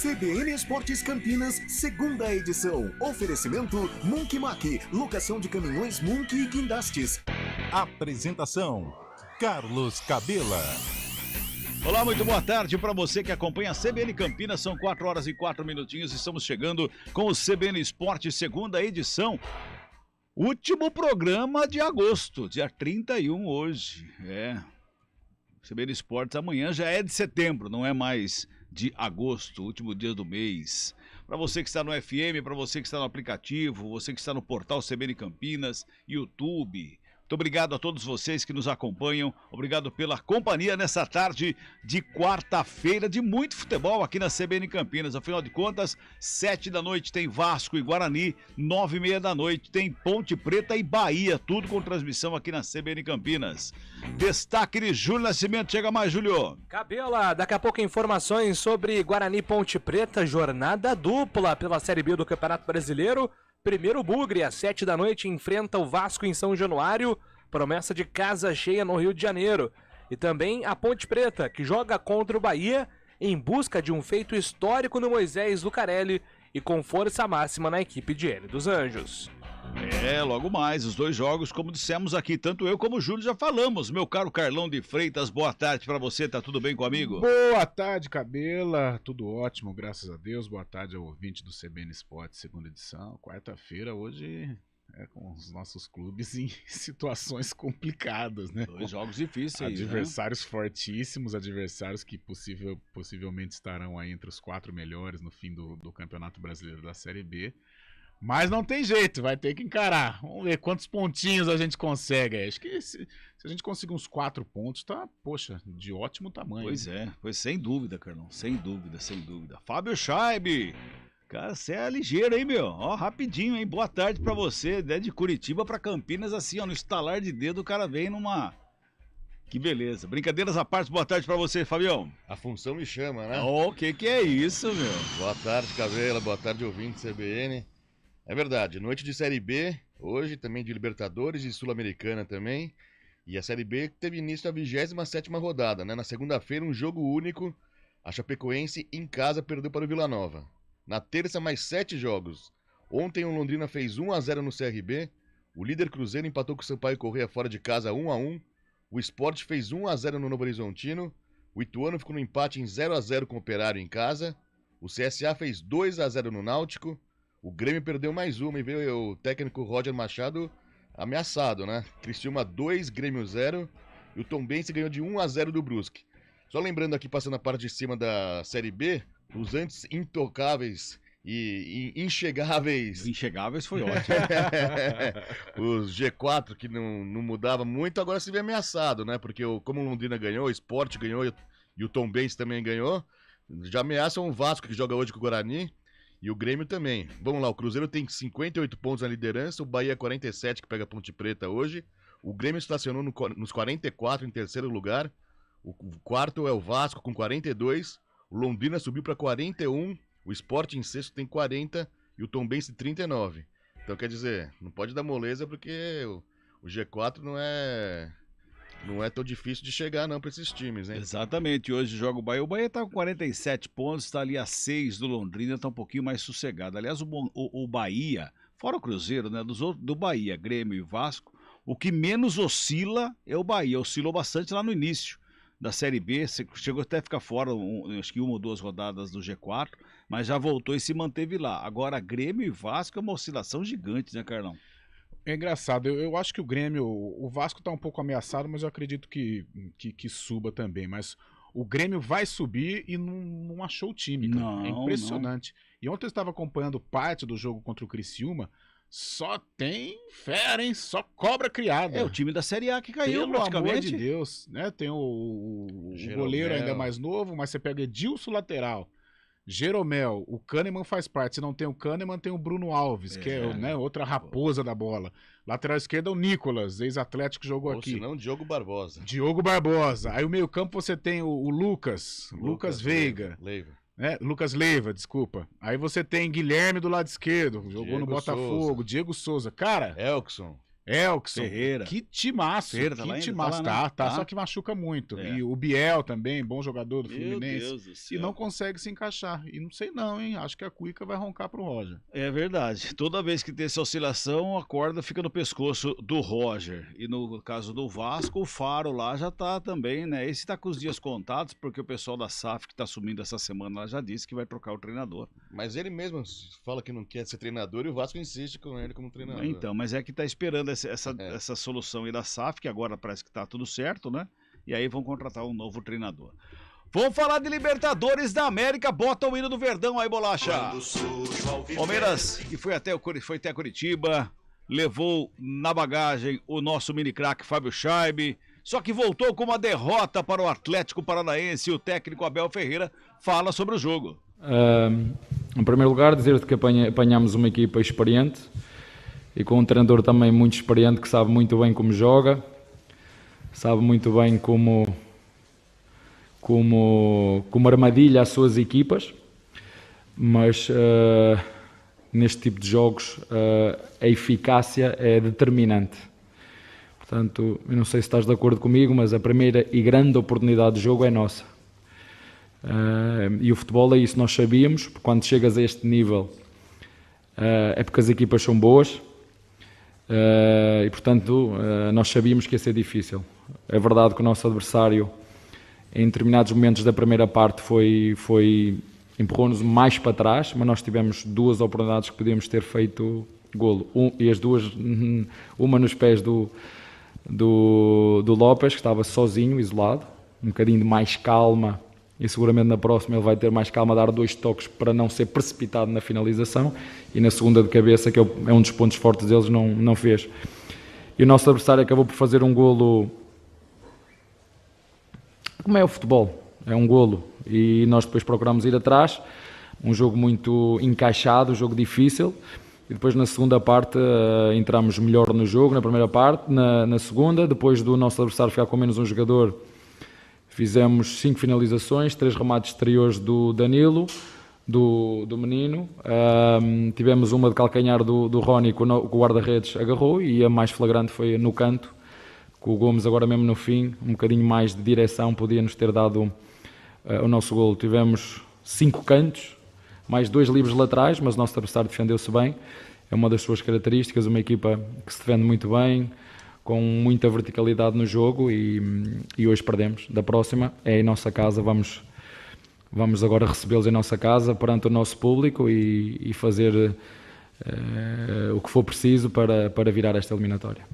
CBN Esportes Campinas, segunda edição. Oferecimento Munk Mac, locação de caminhões Munk e guindastes. Apresentação, Carlos Cabela. Olá, muito boa tarde para você que acompanha a CBN Campinas, são 4 horas e 4 minutinhos, estamos chegando com o CBN Esportes, segunda edição. Último programa de agosto, dia 31 hoje, CBN Esportes amanhã já é de setembro, não é mais de agosto, último dia do mês. Para você que está no FM, para você que está no aplicativo, você que está no portal CBN Campinas, YouTube. Muito obrigado a todos vocês que nos acompanham, obrigado pela companhia nessa tarde de quarta-feira de muito futebol aqui na CBN Campinas. Afinal de contas, 7 da noite tem Vasco e Guarani, 9h30 da noite tem Ponte Preta e Bahia, tudo com transmissão aqui na CBN Campinas. Destaque de Júlio Nascimento, chega mais, Júlio. Cabela, daqui a pouco informações sobre Guarani e Ponte Preta, jornada dupla pela Série B do Campeonato Brasileiro. Primeiro Bugre, às 7 da noite, enfrenta o Vasco em São Januário, promessa de casa cheia no Rio de Janeiro. E também a Ponte Preta, que joga contra o Bahia em busca de um feito histórico no Moisés Lucarelli e com força máxima na equipe de Hélio dos Anjos. Logo mais, os dois jogos, como dissemos aqui, tanto eu como o Júlio já falamos. Meu caro Carlão de Freitas, boa tarde pra você, tá tudo bem comigo? Boa tarde, Cabela, tudo ótimo, graças a Deus. Boa tarde ao ouvinte do CBN Esportes, segunda edição. Quarta-feira, hoje com os nossos clubes em situações complicadas, né? Dois jogos difíceis, adversários fortíssimos, adversários que possivelmente estarão aí entre os 4 melhores no fim do Campeonato Brasileiro da Série B. Mas não tem jeito, vai ter que encarar. Vamos ver quantos pontinhos a gente consegue. Acho que se a gente conseguir uns 4 pontos, tá, poxa, de ótimo tamanho. Pois sem dúvida, Carlão, sem dúvida. Fábio Scheibe, cara, você é ligeiro, hein, meu? Ó, rapidinho, hein? Boa tarde pra você, de Curitiba pra Campinas, assim, ó, no estalar de dedo, o cara vem numa... Que beleza. Brincadeiras à parte, boa tarde pra você, Fabião. A função me chama, né? O que é isso, meu? Boa tarde, Cabela, boa tarde, ouvinte CBN. É verdade, noite de Série B, hoje também de Libertadores e Sul-Americana também. E a Série B teve início a 27ª rodada, né? Na segunda-feira, um jogo único. A Chapecoense, em casa, perdeu para o Vila Nova. Na terça, mais 7 jogos. Ontem, o Londrina fez 1-0 no CRB. O líder Cruzeiro empatou com o Sampaio Corrêa fora de casa 1-1. O Sport fez 1-0 no Novo Horizontino. O Ituano ficou no empate em 0-0 com o Operário em casa. O CSA fez 2-0 no Náutico. O Grêmio perdeu mais uma e veio o técnico Roger Machado ameaçado, né? Criciúma 2, Grêmio 0. E o Tombense ganhou de 1-0 do Brusque. Só lembrando aqui, passando a parte de cima da Série B, os antes intocáveis e inchegáveis... Inchegáveis foi ótimo. Os G4, que não mudava muito, agora se vê ameaçado, né? Porque como o Londrina ganhou, o Sport ganhou e o Tombense também ganhou, já ameaçam o Vasco, que joga hoje com o Guarani. E o Grêmio também. Vamos lá, o Cruzeiro tem 58 pontos na liderança, o Bahia 47, que pega a Ponte Preta hoje. O Grêmio estacionou nos 44 em terceiro lugar. O quarto é o Vasco com 42. O Londrina subiu para 41. O Sport em sexto tem 40 e o Tombense 39. Então quer dizer, não pode dar moleza porque o G4 não é tão difícil de chegar não para esses times, hein? Exatamente, hoje joga o Bahia. O Bahia tá com 47 pontos, está ali a 6 do Londrina, tá um pouquinho mais sossegado. Aliás, o Bahia, fora o Cruzeiro, né, do Bahia, Grêmio e Vasco, o que menos oscila é o Bahia. Oscilou bastante lá no início da Série B, chegou até a ficar fora, acho que 1 ou 2 rodadas do G4, mas já voltou e se manteve lá. Agora, Grêmio e Vasco é uma oscilação gigante, né, Carlão? É engraçado, eu acho que o Grêmio, o Vasco tá um pouco ameaçado, mas eu acredito que suba também, mas o Grêmio vai subir e não achou o time, cara. Não, é impressionante. Não. E ontem eu estava acompanhando parte do jogo contra o Criciúma, só tem fera, hein? Só cobra criada. É o time da Série A que caiu, pelo praticamente. Amor de Deus, né? Tem o goleiro ainda mais novo, mas você pega Edilson lateral, Jeromel, o Kahneman faz parte. Se não tem o Kahneman, tem o Bruno Alves, que é, né, outra raposa da bola. Lateral esquerda, o Nicolas, ex-atlético que jogou aqui. Ou se não, Diogo Barbosa. Aí o meio campo você tem o Lucas Veiga. Lucas Leiva, desculpa. Aí você tem Guilherme do lado esquerdo, jogou Diego no Botafogo, Souza. Diego Souza. Cara... Elkson, Ferreira. que timaço, Ferreira tá lá que ainda? timaço, Tá lá, né? Tá. só que machuca muito. É. E o Biel também, bom jogador do Meu Fluminense. Deus do E céu. não consegue se encaixar. E não sei não, hein? Acho que a Cuica vai roncar pro Roger. É verdade. Toda vez que tem essa oscilação, a corda fica no pescoço do Roger. E no caso do Vasco, o Faro lá já tá também, né? Esse tá com os dias contados, porque o pessoal da SAF que tá assumindo essa semana lá já disse que vai trocar o treinador. Mas ele mesmo fala que não quer ser treinador e o Vasco insiste com ele como treinador. Então, mas é que tá esperando essa solução aí da SAF, que agora parece que tá tudo certo, né? E aí vão contratar um novo treinador. Vamos falar de Libertadores da América. Bota o hino do Verdão aí, Bolacha. Palmeiras, que foi até Curitiba, levou na bagagem o nosso mini craque Fábio Scheibe, só que voltou com uma derrota para o Atlético Paranaense. E o técnico Abel Ferreira fala sobre o jogo. Em primeiro lugar, dizer-te que apanhamos uma equipa experiente e com um treinador também muito experiente que sabe muito bem como joga, sabe muito bem como armadilha as suas equipas, mas neste tipo de jogos a eficácia é determinante. Portanto, eu não sei se estás de acordo comigo, mas a primeira e grande oportunidade de jogo é nossa. E o futebol é isso, nós sabíamos, quando chegas a este nível é porque as equipas são boas e portanto nós sabíamos que ia ser difícil. É verdade que o nosso adversário em determinados momentos da primeira parte empurrou-nos mais para trás, mas nós tivemos duas oportunidades que podíamos ter feito golo, e as duas, uma nos pés do Lopes, que estava sozinho, isolado, um bocadinho de mais calma, e seguramente na próxima ele vai ter mais calma a dar 2 toques para não ser precipitado na finalização, e na segunda de cabeça, que é um dos pontos fortes deles, não fez. E o nosso adversário acabou por fazer um golo, como é o futebol, é um golo, e nós depois procuramos ir atrás, um jogo muito encaixado, um jogo difícil, e depois na segunda parte entramos melhor no jogo, na primeira parte, na segunda, depois do nosso adversário ficar com menos um jogador, fizemos 5 finalizações, 3 remates exteriores do Danilo, do menino, tivemos uma de calcanhar do Rony que o guarda-redes agarrou, e a mais flagrante foi no canto, com o Gomes agora mesmo no fim, um bocadinho mais de direção, podia-nos ter dado o nosso golo. Tivemos 5 cantos, mais 2 livres laterais, mas o nosso adversário defendeu-se bem, é uma das suas características, uma equipa que se defende muito bem, com muita verticalidade no jogo, e hoje perdemos. Da próxima é em nossa casa, vamos agora recebê-los em nossa casa, perante o nosso público, e fazer o que for preciso para virar esta eliminatória.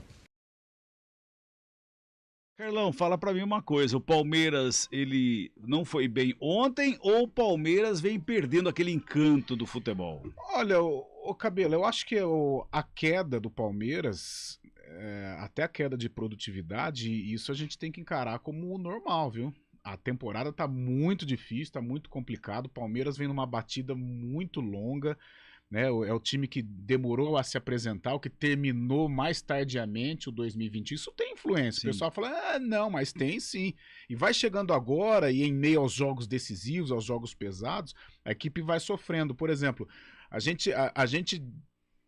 Carlão, fala pra mim uma coisa, o Palmeiras, ele não foi bem ontem, ou o Palmeiras vem perdendo aquele encanto do futebol? Olha, o Cabelo, eu acho que a queda do Palmeiras, até a queda de produtividade, isso a gente tem que encarar como normal, viu? A temporada tá muito difícil, tá muito complicado, o Palmeiras vem numa batida muito longa, né? É o time que demorou a se apresentar, o que terminou mais tardiamente o 2020. Isso tem influência. Sim. O pessoal fala, não, mas tem sim. E vai chegando agora, e em meio aos jogos decisivos, aos jogos pesados, a equipe vai sofrendo. Por exemplo, a gente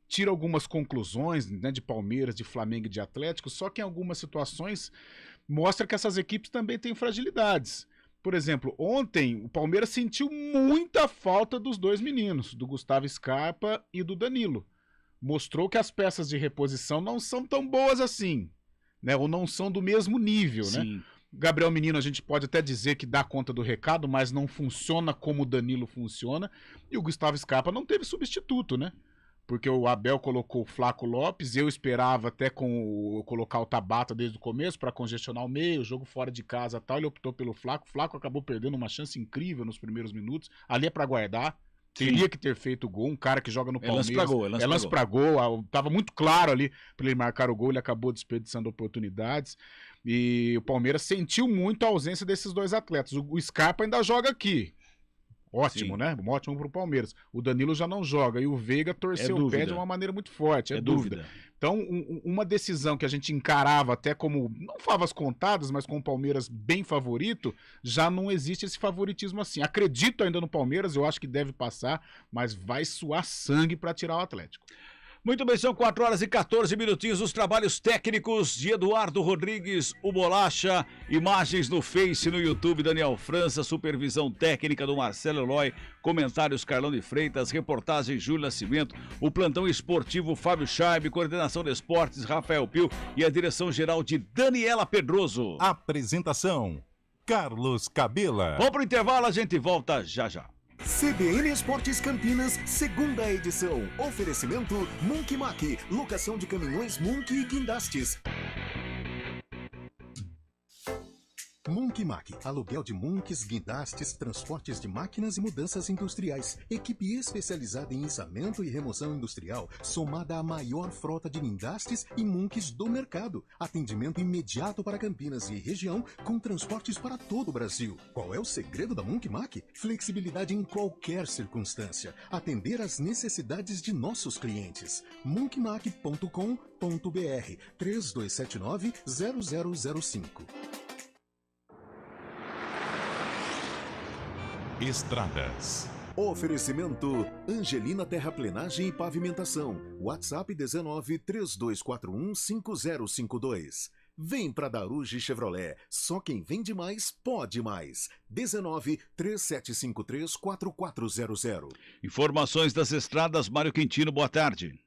tira algumas conclusões, né, de Palmeiras, de Flamengo e de Atlético, só que em algumas situações mostra que essas equipes também têm fragilidades. Por exemplo, ontem o Palmeiras sentiu muita falta dos 2 meninos, do Gustavo Scarpa e do Danilo. Mostrou que as peças de reposição não são tão boas assim, né? Ou não são do mesmo nível, Sim. né? Gabriel Menino, a gente pode até dizer que dá conta do recado, mas não funciona como o Danilo funciona. E o Gustavo Scarpa não teve substituto, né? Porque o Abel colocou o Flaco Lopes, eu esperava até colocar o Tabata desde o começo para congestionar o meio, jogo fora de casa e tal, ele optou pelo Flaco. O Flaco acabou perdendo uma chance incrível nos primeiros minutos, ali é para guardar, teria que ter feito o gol, um cara que joga no Palmeiras. É lance pra gol. Tava muito claro ali para ele marcar o gol, ele acabou desperdiçando oportunidades, e o Palmeiras sentiu muito a ausência desses 2 atletas. O Scarpa ainda joga aqui. Ótimo, Sim. né? Ótimo pro Palmeiras. O Danilo já não joga e o Veiga torceu o pé de uma maneira muito forte. É dúvida. Então, uma decisão que a gente encarava até como, não favas contadas, mas com o Palmeiras bem favorito, já não existe esse favoritismo assim. Acredito ainda no Palmeiras, eu acho que deve passar, mas vai suar sangue para tirar o Atlético. Muito bem, são 4 horas e 14 minutinhos. Os trabalhos técnicos de Eduardo Rodrigues, o Bolacha, imagens no Face, no YouTube, Daniel França, supervisão técnica do Marcelo Eloy, comentários Carlão de Freitas, reportagem Júlio Nascimento, o plantão esportivo Fábio Chaib, coordenação de esportes Rafael Pio e a direção geral de Daniela Pedroso. Apresentação: Carlos Cabela. Vamos pro intervalo, a gente volta já já. CBN Esportes Campinas, segunda edição. Oferecimento Monkey Mac, locação de caminhões Monkey e guindastes. Monkey Mac, aluguel de monkeys, guindastes, transportes de máquinas e mudanças industriais. Equipe especializada em içamento e remoção industrial, somada à maior frota de guindastes e monkeys do mercado. Atendimento imediato para Campinas e região, com transportes para todo o Brasil. Qual é o segredo da Monkey Mac? Flexibilidade em qualquer circunstância. Atender às necessidades de nossos clientes. monkeymac.com.br 3279-0005. Estradas. Oferecimento Angelina Terraplenagem e Pavimentação. WhatsApp 19 3241 5052. Vem pra Daruge Chevrolet. Só quem vende mais, pode mais. 19 3753 4400. Informações das estradas, Mário Quintino, boa tarde.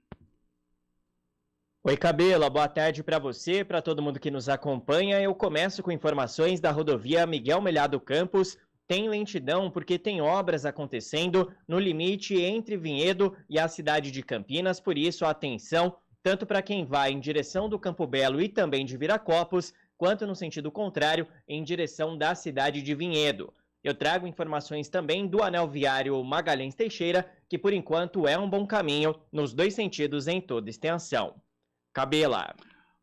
Oi, Cabela, boa tarde para você, para todo mundo que nos acompanha. Eu começo com informações da rodovia Miguel Melhado Campos. Tem lentidão porque tem obras acontecendo no limite entre Vinhedo e a cidade de Campinas, por isso atenção, tanto para quem vai em direção do Campo Belo e também de Viracopos, quanto no sentido contrário, em direção da cidade de Vinhedo. Eu trago informações também do anel viário Magalhães Teixeira, que por enquanto é um bom caminho nos dois sentidos em toda extensão. Cabela.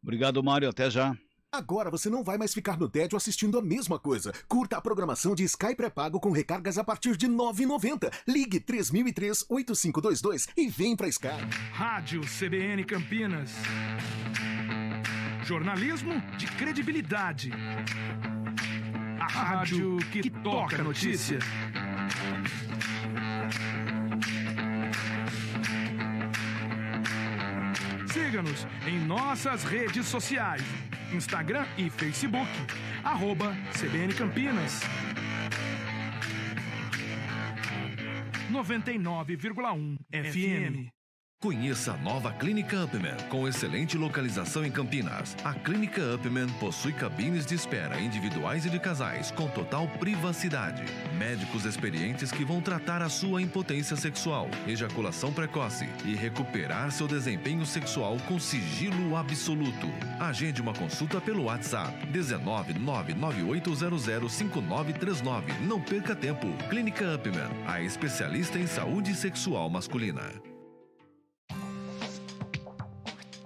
Obrigado, Mário, até já. Agora você não vai mais ficar no tédio assistindo a mesma coisa. Curta a programação de Sky pré-pago com recargas a partir de R$ 9,90. Ligue 3003-8522 e vem pra Sky. Rádio CBN Campinas. Jornalismo de credibilidade. A rádio que toca a notícia. Siga-nos em nossas redes sociais. Instagram e Facebook, @CBN Campinas. 99,1 FM. Conheça a nova Clínica Upman, com excelente localização em Campinas. A Clínica Upman possui cabines de espera individuais e de casais, com total privacidade. Médicos experientes que vão tratar a sua impotência sexual, ejaculação precoce e recuperar seu desempenho sexual com sigilo absoluto. Agende uma consulta pelo WhatsApp 19998005939. Não perca tempo. Clínica Upman, a especialista em saúde sexual masculina.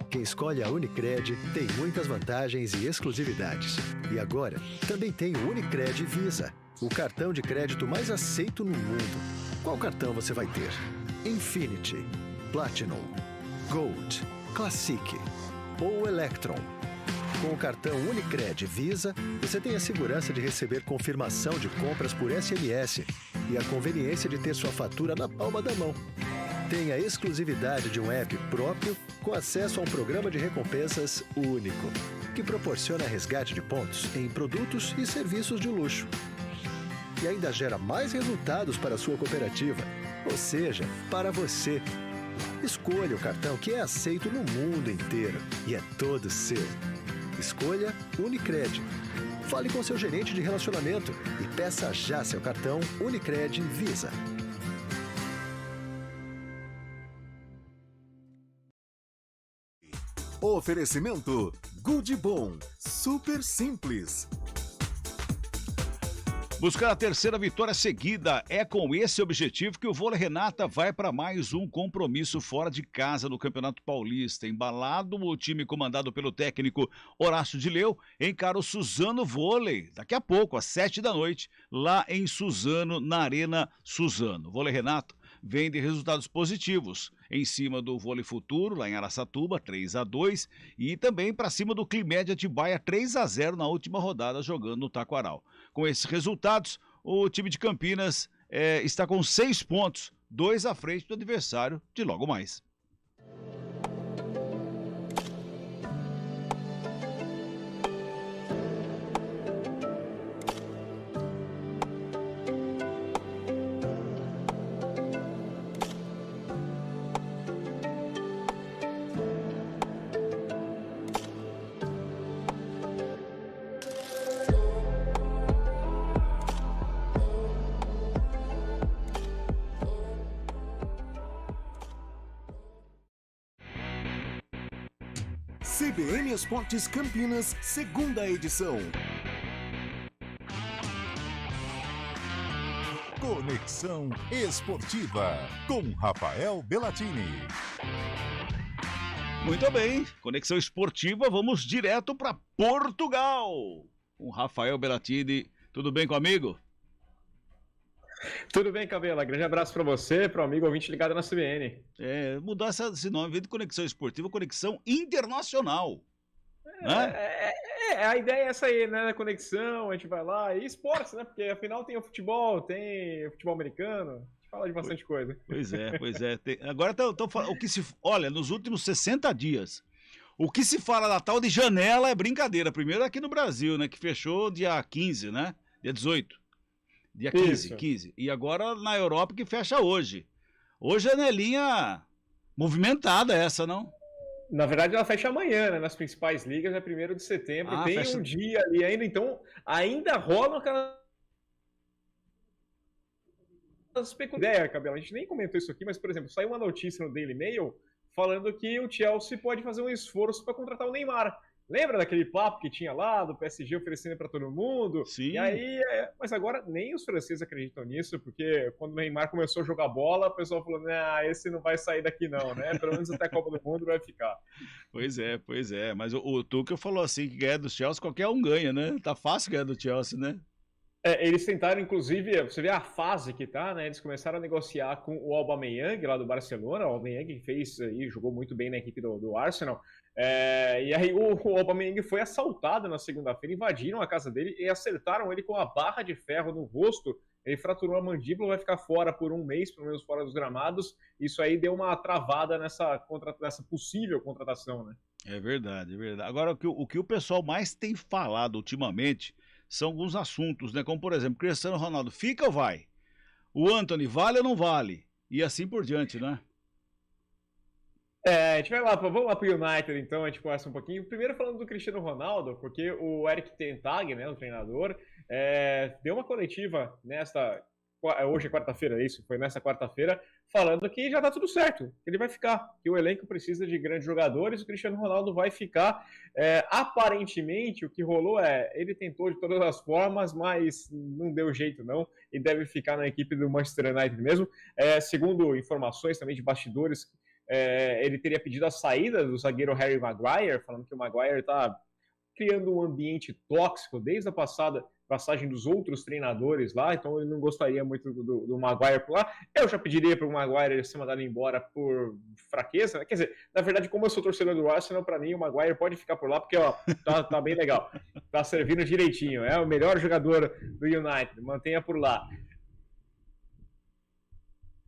Quem escolhe a Unicred tem muitas vantagens e exclusividades. E agora, também tem o Unicred Visa, o cartão de crédito mais aceito no mundo. Qual cartão você vai ter? Infinity, Platinum, Gold, Classic ou Electron? Com o cartão Unicred Visa, você tem a segurança de receber confirmação de compras por SMS e a conveniência de ter sua fatura na palma da mão. Tem a exclusividade de um app próprio com acesso a um programa de recompensas único, que proporciona resgate de pontos em produtos e serviços de luxo. E ainda gera mais resultados para a sua cooperativa, ou seja, para você. Escolha o cartão que é aceito no mundo inteiro e é todo seu. Escolha Unicred. Fale com seu gerente de relacionamento e peça já seu cartão Unicred Visa. Oferecimento Good Bom, super simples. Buscar a terceira vitória seguida. É com esse objetivo que o Vôlei Renata vai para mais um compromisso fora de casa no Campeonato Paulista. Embalado, o time comandado pelo técnico Horácio de Leu encara o Suzano Vôlei daqui a pouco, às 7h, lá em Suzano, na Arena Suzano. O Vôlei Renato vem de resultados positivos em cima do Vôlei Futuro, lá em Araçatuba, 3-2, e também para cima do Climed Atibaia, 3-0 na última rodada, jogando no Taquaral. Com esses resultados, o time de Campinas está com 6 pontos, 2 à frente do adversário de logo mais. CBN Esportes Campinas, segunda edição. Conexão Esportiva, com Rafael Bellatini. Muito bem, Conexão Esportiva, vamos direto para Portugal. Com Rafael Bellatini, tudo bem com o amigo? Tudo bem, Cabela? Grande abraço para você, para o amigo ouvinte ligado na CBN. Mudar esse nome, em vez de Conexão Esportiva, Conexão Internacional. A ideia é essa aí, né? Da conexão, a gente vai lá. E esportes, né? Porque afinal tem o futebol americano. A gente fala de bastante coisa. Pois é. Agora o que se. Olha, nos últimos 60 dias, o que se fala da tal de janela é brincadeira. Primeiro aqui no Brasil, né? Que fechou dia 15, né? Dia 18. Dia 15. E agora na Europa que fecha hoje. Hoje a janelinha movimentada essa, não? Na verdade, ela fecha amanhã, né? Nas principais ligas, é 1º de setembro. Tem um dia ali ainda, então ainda rolam aquelas ideia, Cabela. A gente nem comentou isso aqui, mas, por exemplo, saiu uma notícia no Daily Mail falando que o Chelsea pode fazer um esforço para contratar o Neymar. Lembra daquele papo que tinha lá, do PSG oferecendo para todo mundo? Sim. E aí, mas agora nem os franceses acreditam nisso, porque quando o Neymar começou a jogar bola, o pessoal falou, esse não vai sair daqui não, né? Pelo menos até a Copa do Mundo vai ficar. Pois é. Mas o Tuchel falou assim, que ganhar do Chelsea, qualquer um ganha, né? Tá fácil ganhar do Chelsea, né? Eles tentaram, inclusive, você vê a fase que tá, né? Eles começaram a negociar com o Aubameyang, lá do Barcelona. O Aubameyang fez e jogou muito bem na equipe do Arsenal. E aí o Aubameyang foi assaltado na segunda-feira, invadiram a casa dele e acertaram ele com a barra de ferro no rosto. Ele fraturou a mandíbula, vai ficar fora por um mês, pelo menos fora dos gramados. Isso aí deu uma travada nessa possível contratação, né? É verdade. Agora, o que o pessoal mais tem falado ultimamente são alguns assuntos, né? Como, por exemplo, Cristiano Ronaldo fica ou vai? O Antony vale ou não vale? E assim por diante, né? A gente vai lá, vamos lá pro United, então, a gente conversa um pouquinho. Primeiro falando do Cristiano Ronaldo, porque o Erik ten Hag, né, o treinador, deu uma coletiva hoje é quarta-feira, foi nessa quarta-feira, falando que já tá tudo certo, que ele vai ficar, que o elenco precisa de grandes jogadores, o Cristiano Ronaldo vai ficar. Aparentemente, o que rolou ele tentou de todas as formas, mas não deu jeito não, e deve ficar na equipe do Manchester United mesmo. Segundo informações também de bastidores, ele teria pedido a saída do zagueiro Harry Maguire, falando que o Maguire está criando um ambiente tóxico desde a passagem dos outros treinadores lá, então ele não gostaria muito do Maguire por lá. Eu já pediria para o Maguire ser mandado embora por fraqueza, né? Quer dizer, na verdade, como eu sou torcedor do Arsenal, para mim o Maguire pode ficar por lá, porque tá bem legal, tá servindo direitinho, é o melhor jogador do United, mantenha por lá.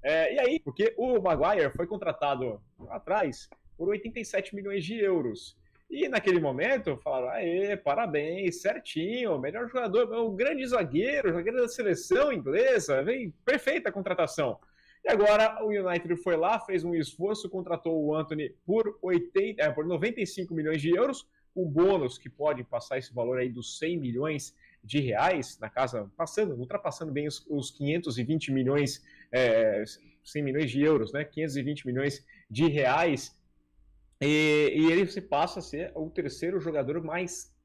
E aí, porque o Maguire foi contratado atrás por 87 milhões de euros. E naquele momento falaram, parabéns, certinho, melhor jogador, o grande zagueiro da seleção inglesa, perfeita a contratação. E agora o United foi lá, fez um esforço, contratou o Antony por 95 milhões de euros, o bônus que pode passar esse valor aí dos 100 milhões de reais, na casa, ultrapassando bem os 520 milhões, 100 milhões de euros, né? 520 milhões de reais, e ele se passa a ser o terceiro jogador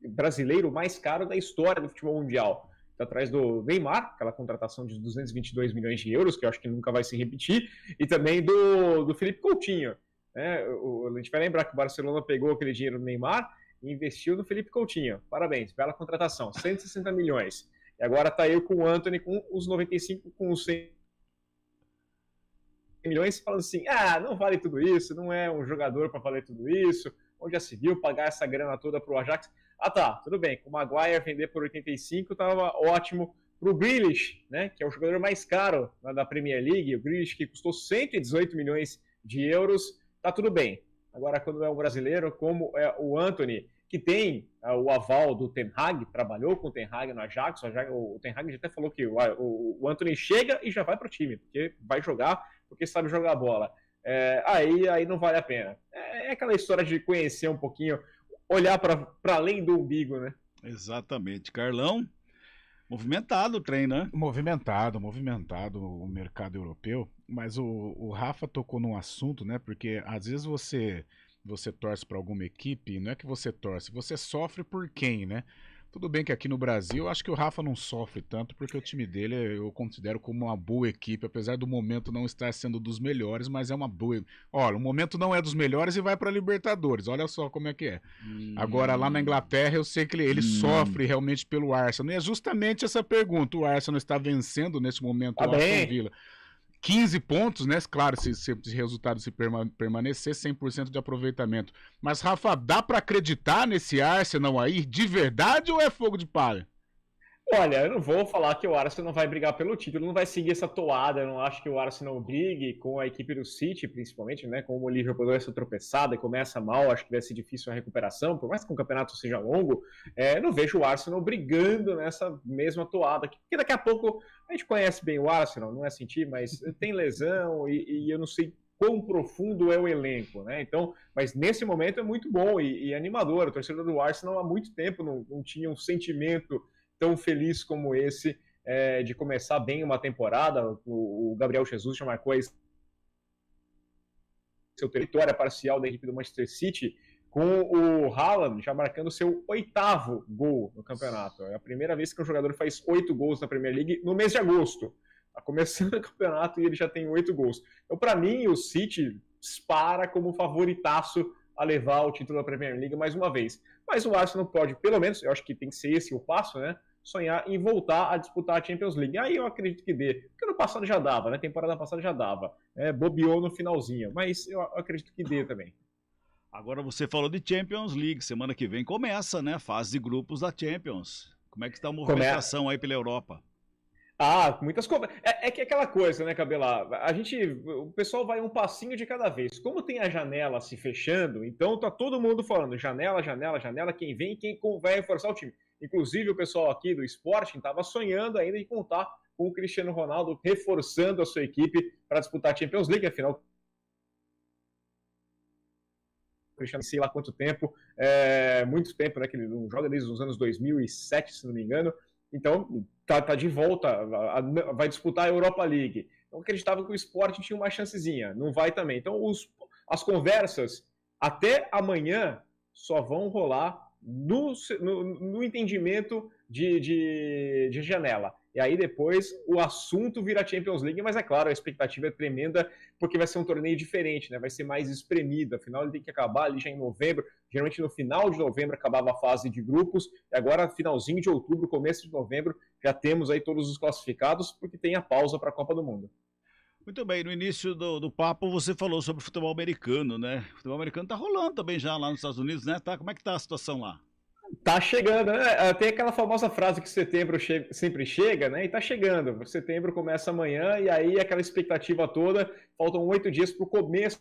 brasileiro mais caro da história do futebol mundial. Está atrás do Neymar, aquela contratação de 222 milhões de euros, que eu acho que nunca vai se repetir, e também do Felipe Coutinho. Né? A gente vai lembrar que o Barcelona pegou aquele dinheiro do Neymar e investiu no Felipe Coutinho. Parabéns, bela contratação, 160 milhões. E agora está aí com o Antony com os 95, com os 100 milhões, falando assim, não vale tudo isso, não é um jogador para valer tudo isso, onde já se viu pagar essa grana toda para o Ajax. Tudo bem, com o Maguire vender por 85 estava ótimo. Para o Grealish, né, que é o jogador mais caro da Premier League, o Grealish que custou 118 milhões de euros, tá tudo bem. Agora, quando é um brasileiro, como é o Antony, que tem o aval do Ten Hag, trabalhou com o Ten Hag no Ajax, o Ten Hag já até falou que o Antony chega e já vai para o time, porque vai jogar, porque sabe jogar bola. Aí não vale a pena. É aquela história de conhecer um pouquinho, olhar para além do umbigo, né? Exatamente. Carlão, movimentado o trem, né? Movimentado o mercado europeu, mas o Rafa tocou num assunto, né? Porque às vezes você você torce para alguma equipe, não é que você torce, você sofre por quem, né? Tudo bem que aqui no Brasil, eu acho que o Rafa não sofre tanto, porque o time dele eu considero como uma boa equipe, apesar do momento não estar sendo dos melhores, mas é uma boa... Olha, o momento não é dos melhores e vai para Libertadores, olha só como é que é. Agora, lá na Inglaterra, eu sei que ele sofre realmente pelo Arsenal, e é justamente essa pergunta, o Arsenal está vencendo nesse momento o Aston Villa. 15 pontos, né? Claro, se o resultado se permanecer, 100% de aproveitamento. Mas, Rafa, dá para acreditar nesse Arsenal aí de verdade ou é fogo de palha? Olha, eu não vou falar que o Arsenal não vai brigar pelo título, não vai seguir essa toada. Eu não acho que o Arsenal brigue com a equipe do City, principalmente, né? Como o Liverpool deu essa tropeçada e começa mal, acho que vai ser difícil a recuperação, por mais que o campeonato seja longo. Não vejo o Arsenal brigando nessa mesma toada, porque daqui a pouco a gente conhece bem o Arsenal, não é sentir, mas tem lesão e eu não sei quão profundo é o elenco, né? Então, mas nesse momento é muito bom e animador. O torcedor do Arsenal há muito tempo não tinha um sentimento tão feliz como esse, de começar bem uma temporada. O Gabriel Jesus já marcou aí seu território parcial da equipe do Manchester City, com o Haaland já marcando seu 8º gol no campeonato. É a primeira vez que um jogador faz 8 gols na Premier League no mês de agosto. Está começando o campeonato e ele já tem 8 gols. Então, para mim, o City dispara como favoritaço a levar o título da Premier League mais uma vez. Mas o Arsenal pode, pelo menos, eu acho que tem que ser esse o passo, né? Sonhar em voltar a disputar a Champions League. Aí eu acredito que dê. Porque no passado já dava, né? Temporada passada já dava. Bobeou no finalzinho. Mas eu acredito que dê também. Agora você falou de Champions League. Semana que vem começa, né? Fase de grupos da Champions. Como é que está a movimentação aí pela Europa? Muitas coisas. É que é aquela coisa, né, Cabela? O pessoal vai um passinho de cada vez. Como tem a janela se fechando, então tá todo mundo falando janela, janela, janela, quem vem e quem vai reforçar o time. Inclusive o pessoal aqui do Sporting estava sonhando ainda em contar com o Cristiano Ronaldo reforçando a sua equipe para disputar a Champions League, afinal o Cristiano, sei lá quanto tempo, muito tempo, né, que ele não joga desde os anos 2007, se não me engano. Então, tá de volta, vai disputar a Europa League. Então, acreditava que o Sporting tinha uma chancezinha, não vai também. Então, as conversas até amanhã só vão rolar no entendimento de janela. E aí depois o assunto vira Champions League, mas é claro, a expectativa é tremenda, porque vai ser um torneio diferente, né? Vai ser mais espremido, afinal ele tem que acabar ali já em novembro, geralmente no final de novembro acabava a fase de grupos, e agora finalzinho de outubro, começo de novembro, já temos aí todos os classificados, porque tem a pausa para a Copa do Mundo. Muito bem, no início do papo você falou sobre o futebol americano, né? O futebol americano tá rolando também já lá nos Estados Unidos, né? Como é que tá a situação lá? Tá chegando, né? Tem aquela famosa frase que setembro sempre chega, né? E tá chegando. Setembro começa amanhã e aí aquela expectativa toda. Faltam 8 dias para o começo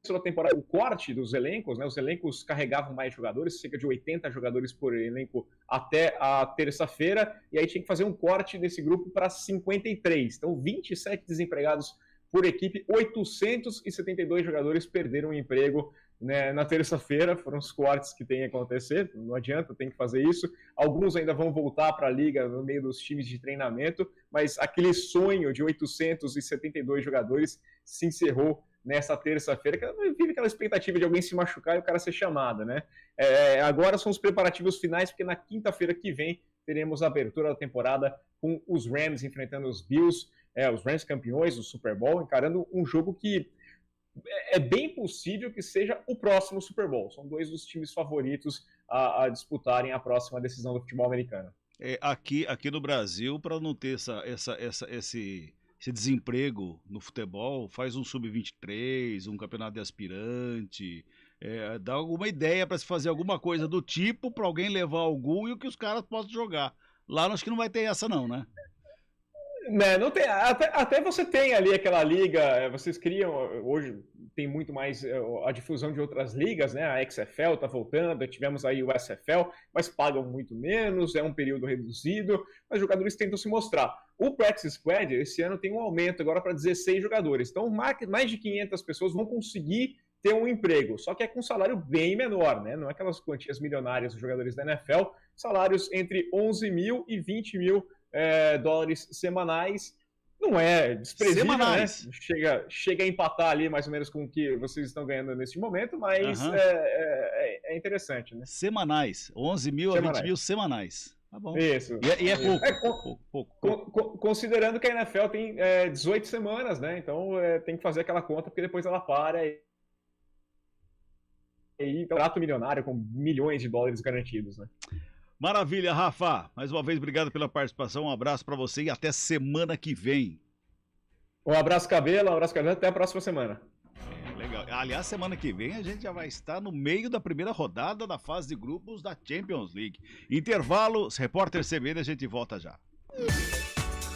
da temporada. O corte dos elencos, né? Os elencos carregavam mais jogadores, cerca de 80 jogadores por elenco até a terça-feira. E aí tinha que fazer um corte desse grupo para 53. Então, 27 desempregados por equipe, 872 jogadores perderam o emprego, né, na terça-feira. Foram os cortes que tem que acontecer, não adianta, tem que fazer isso. Alguns ainda vão voltar para a liga no meio dos times de treinamento, mas aquele sonho de 872 jogadores se encerrou nessa terça-feira, que vive aquela expectativa de alguém se machucar e o cara ser chamado, né? Agora são os preparativos finais, porque na quinta-feira que vem teremos a abertura da temporada com os Rams enfrentando os Bills, os Rams campeões do Super Bowl, encarando um jogo que é bem possível que seja o próximo Super Bowl. São dois dos times favoritos a disputarem a próxima decisão do futebol americano. Aqui no Brasil, para não ter esse desemprego no futebol, faz um sub-23, um campeonato de aspirante, dá alguma ideia para se fazer alguma coisa do tipo, para alguém levar algum e o que os caras possam jogar. Lá acho que não vai ter essa não, né? Não tem, até você tem ali aquela liga, vocês criam, hoje tem muito mais a difusão de outras ligas, né? A XFL está voltando, tivemos aí o SFL, mas pagam muito menos, é um período reduzido, mas os jogadores tentam se mostrar. O Practice Squad esse ano tem um aumento agora para 16 jogadores, então mais de 500 pessoas vão conseguir ter um emprego, só que é com um salário bem menor, né? Não é aquelas quantias milionárias dos jogadores da NFL, salários entre 11 mil e 20 mil dólares semanais. não é desprezível, Semanais. né? Chega a empatar ali mais ou menos com o que vocês estão ganhando nesse momento, mas é interessante, né? Semanais. 11 mil a 20 mil semanais. Tá bom. Isso. E é pouco. Considerando que a NFL tem 18 semanas, né? Então tem que fazer aquela conta, porque depois ela para e contrato milionário com milhões de dólares garantidos, né? Maravilha, Rafa. Mais uma vez, obrigado pela participação. Um abraço para você e até semana que vem. Um abraço, Cabelo. Até a próxima semana. Legal. Aliás, semana que vem a gente já vai estar no meio da primeira rodada da fase de grupos da Champions League. Intervalo, repórter CBN, a gente volta já.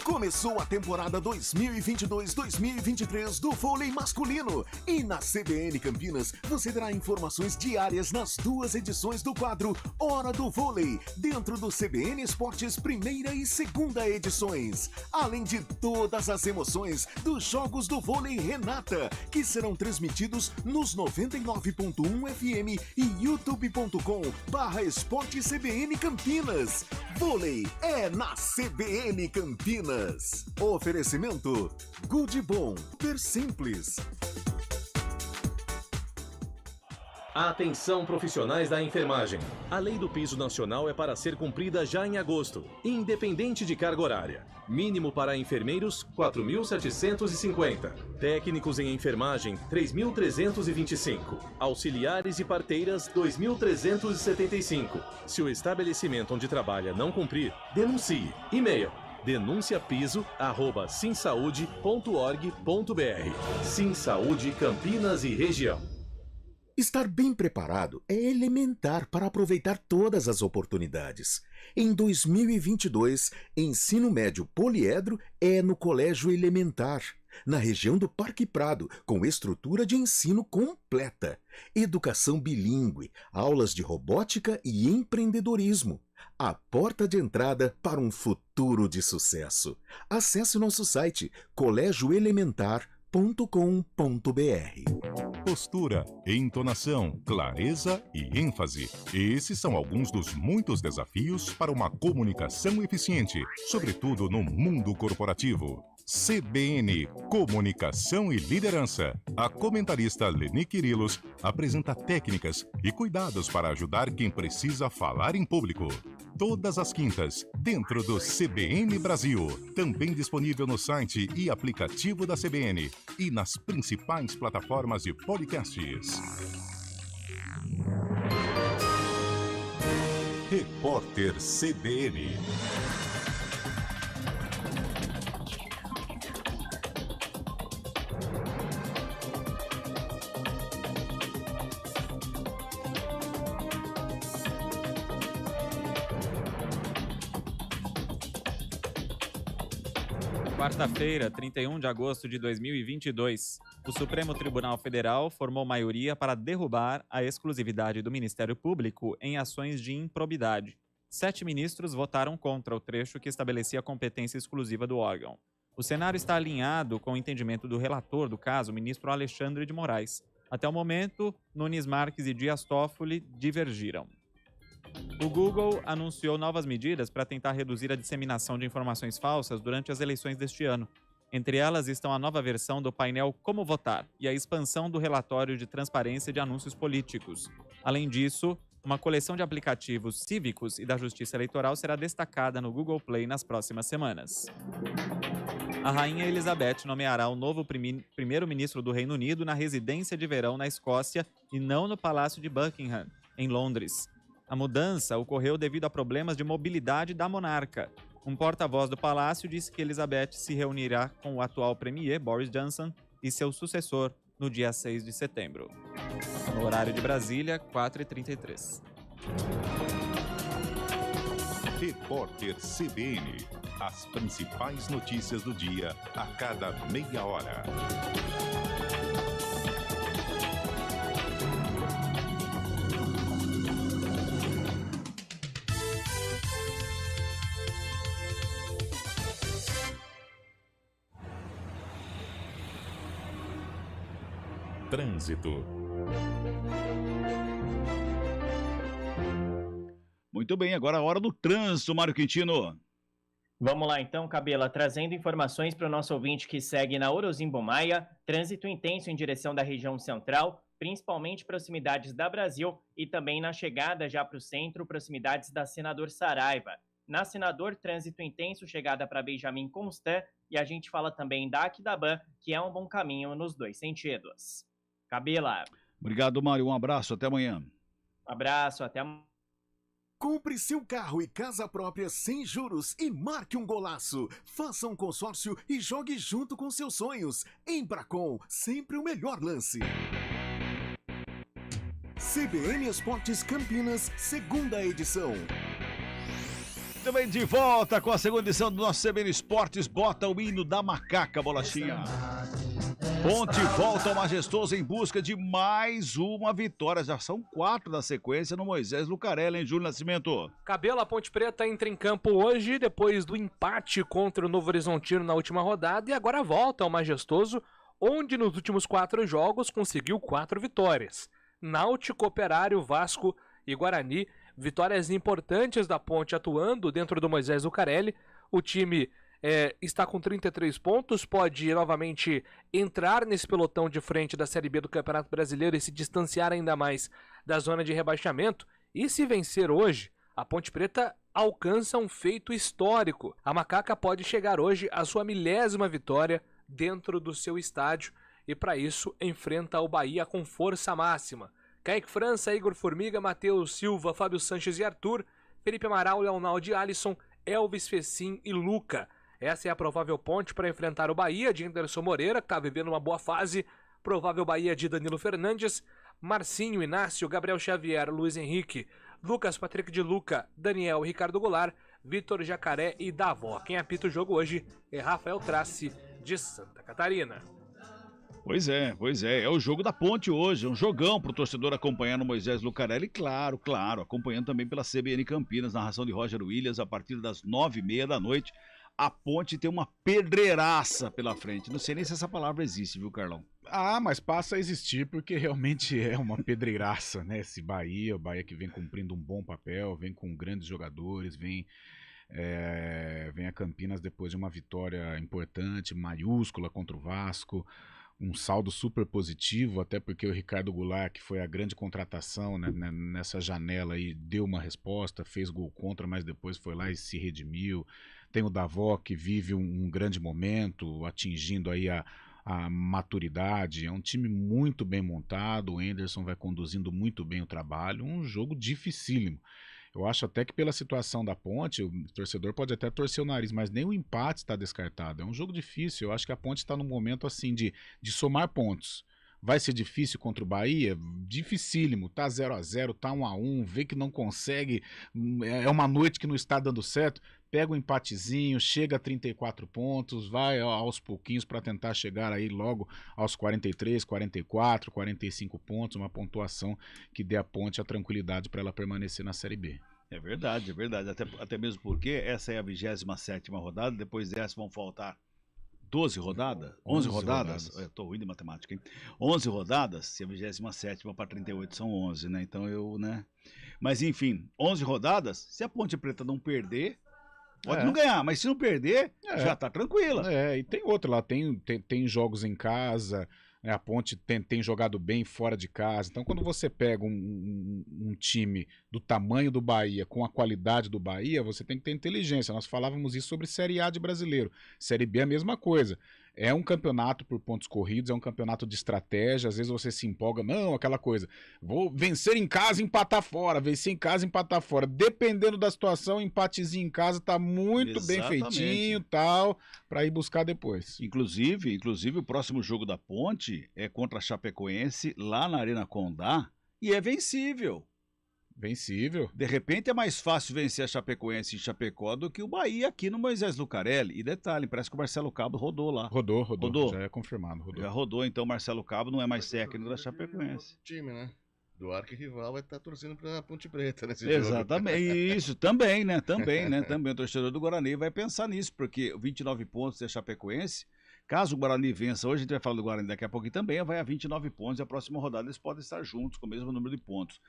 Começou a temporada 2022-2023 do vôlei masculino e na CBN Campinas você terá informações diárias nas 2 edições do quadro Hora do Vôlei, dentro do CBN Esportes primeira e segunda edições, além de todas as emoções dos Jogos do Vôlei Renata, que serão transmitidos nos 99.1 FM e youtube.com/Esporte CBN Campinas. Vôlei é na CBN Campinas. Oferecimento Good Bom, super simples. Atenção profissionais da enfermagem. A lei do piso nacional é para ser cumprida já em agosto, independente de carga horária. Mínimo para enfermeiros, 4.750. Técnicos em enfermagem, 3.325. Auxiliares e parteiras, 2.375. Se o estabelecimento onde trabalha não cumprir, denuncie. E-mail: denunciapiso@simsaude.org.br. Simsaúde Campinas e região. Estar bem preparado é elementar para aproveitar todas as oportunidades. Em 2022, ensino médio poliedro é no Colégio Elementar, na região do Parque Prado, com estrutura de ensino completa, educação bilíngue, aulas de robótica e empreendedorismo. A porta de entrada para um futuro de sucesso. Acesse nosso site colégioelementar.com.br. Postura, entonação, clareza e ênfase. Esses são alguns dos muitos desafios para uma comunicação eficiente, sobretudo no mundo corporativo. CBN, Comunicação e Liderança. A comentarista Leni Quirilos apresenta técnicas e cuidados para ajudar quem precisa falar em público. Todas as quintas, dentro do CBN Brasil. Também disponível no site e aplicativo da CBN e nas principais plataformas de podcasts. Repórter CBN. Quarta-feira, 31 de agosto de 2022, o Supremo Tribunal Federal formou maioria para derrubar a exclusividade do Ministério Público em ações de improbidade. 7 ministros votaram contra o trecho que estabelecia a competência exclusiva do órgão. O cenário está alinhado com o entendimento do relator do caso, o ministro Alexandre de Moraes. Até o momento, Nunes Marques e Dias Toffoli divergiram. O Google anunciou novas medidas para tentar reduzir a disseminação de informações falsas durante as eleições deste ano. Entre elas estão a nova versão do painel Como Votar e a expansão do relatório de transparência de anúncios políticos. Além disso, uma coleção de aplicativos cívicos e da Justiça Eleitoral será destacada no Google Play nas próximas semanas. A Rainha Elizabeth nomeará o novo primeiro-ministro do Reino Unido na residência de verão na Escócia e não no Palácio de Buckingham, em Londres. A mudança ocorreu devido a problemas de mobilidade da monarca. Um porta-voz do palácio disse que Elizabeth se reunirá com o atual premier, Boris Johnson, e seu sucessor no dia 6 de setembro. No horário de Brasília, 4h33. Repórter CBN. As principais notícias do dia a cada meia hora. Trânsito. Muito bem, agora a hora do trânsito, Mário Quintino. Vamos lá então, Cabela, trazendo informações para o nosso ouvinte que segue na Orozimbo Maia, trânsito intenso em direção da região central, principalmente proximidades da Brasil e também na chegada já para o centro, proximidades da Senador Saraiva. Na Senador, trânsito intenso, chegada para Benjamin Constant, e a gente fala também da Aquidabã, que é um bom caminho nos dois sentidos. Cabela. Obrigado, Mário. Um abraço, até amanhã. Abraço, até amanhã. Compre seu carro e casa própria sem juros e marque um golaço. Faça um consórcio e jogue junto com seus sonhos. Embracon, sempre o melhor lance. CBN Esportes Campinas, segunda edição. Também de volta com a segunda edição do nosso CBN Esportes. Bota o hino da macaca, Bolachinha. Ponte volta ao Majestoso em busca de mais uma vitória. Já são 4 da sequência no Moisés Lucarelli, em Júlio Nascimento. Cabelo, a Ponte Preta entra em campo hoje, depois do empate contra o Novo Horizontino na última rodada, e agora volta ao Majestoso, onde nos últimos 4 jogos conseguiu 4 vitórias. Náutico, Operário, Vasco e Guarani, vitórias importantes da Ponte atuando dentro do Moisés Lucarelli. O time está com 33 pontos, pode novamente entrar nesse pelotão de frente da Série B do Campeonato Brasileiro e se distanciar ainda mais da zona de rebaixamento. E se vencer hoje, a Ponte Preta alcança um feito histórico. A Macaca pode chegar hoje à sua 1000ª vitória dentro do seu estádio e para isso enfrenta o Bahia com força máxima. Kaique França, Igor Formiga, Matheus Silva, Fábio Sanches e Arthur, Felipe Amaral, Leonardo Alisson, Elvis Fecim e Luca. Essa é a provável ponte para enfrentar o Bahia de Anderson Moreira, que está vivendo uma boa fase. Provável Bahia de Danilo Fernandes, Marcinho, Inácio, Gabriel Xavier, Luiz Henrique, Lucas Patrick de Luca, Daniel Ricardo Goulart, Vitor Jacaré e Davó. Quem apita o jogo hoje é Rafael Trace, de Santa Catarina. Pois é. É o jogo da Ponte hoje. É um jogão pro torcedor acompanhar no Moisés Lucarelli. Claro, acompanhando também pela CBN Campinas, narração de Roger Williams, a partir das 9h30 da noite. A Ponte tem uma pedreiraça pela frente. Não sei nem se essa palavra existe, viu, Carlão? Ah, mas passa a existir porque realmente é uma pedreiraça, né? Esse Bahia, o Bahia que vem cumprindo um bom papel, vem com grandes jogadores, vem a Campinas depois de uma vitória importante, maiúscula contra o Vasco, um saldo super positivo, até porque o Ricardo Goulart, que foi a grande contratação, né, nessa janela aí, deu uma resposta, fez gol contra, mas depois foi lá e se redimiu. Tem o Davó, que vive um grande momento, atingindo aí a maturidade. É um time muito bem montado, o Anderson vai conduzindo muito bem o trabalho, um jogo dificílimo. Eu acho até que pela situação da Ponte, o torcedor pode até torcer o nariz, mas nem o empate está descartado. É um jogo difícil, eu acho que a Ponte está num momento assim de somar pontos. Vai ser difícil contra o Bahia? Dificílimo, tá 0-0, tá 1-1, vê que não consegue, é uma noite que não está dando certo, pega um empatezinho, chega a 34 pontos, vai aos pouquinhos para tentar chegar aí logo aos 43, 44, 45 pontos, uma pontuação que dê à Ponte a tranquilidade para ela permanecer na Série B. É verdade. Até mesmo porque essa é a 27ª rodada, depois dessa vão faltar 12 rodadas? 11 rodadas? Eu tô ruim de matemática, hein? 11 rodadas, se a 27ª para 38 são 11, né? Então Mas enfim, 11 rodadas, se a Ponte Preta não perder, pode não ganhar, mas se não perder, já tá tranquila. E tem outra lá, tem jogos em casa, né? A Ponte tem jogado bem fora de casa. Então, quando você pega um time do tamanho do Bahia, com a qualidade do Bahia, você tem que ter inteligência. Nós falávamos isso sobre Série A de brasileiro. Série B é a mesma coisa. É um campeonato por pontos corridos, é um campeonato de estratégia. Às vezes você se empolga, não, aquela coisa, vou vencer em casa e empatar fora, vencer em casa e empatar fora. Dependendo da situação, empatezinho em casa tá muito bem feitinho, tal, para ir buscar depois. Inclusive, o próximo jogo da Ponte é contra a Chapecoense, lá na Arena Condá, e é vencível. Vencível. De repente é mais fácil vencer a Chapecoense em Chapecó do que o Bahia aqui no Moisés Lucarelli. E detalhe, parece que o Marcelo Cabo rodou lá. Rodou. Já é confirmado. Já rodou, então o Marcelo Cabo não é mais técnico da Chapecoense. O time, né? Do arquirrival vai estar torcendo pra Ponte Preta nesse Exatamente. jogo. Isso, também, né? Também. O torcedor do Guarani vai pensar nisso, porque 29 pontos da Chapecoense, caso o Guarani vença, hoje a gente vai falar do Guarani daqui a pouco, e também vai a 29 pontos, e a próxima rodada eles podem estar juntos com o mesmo número de pontos.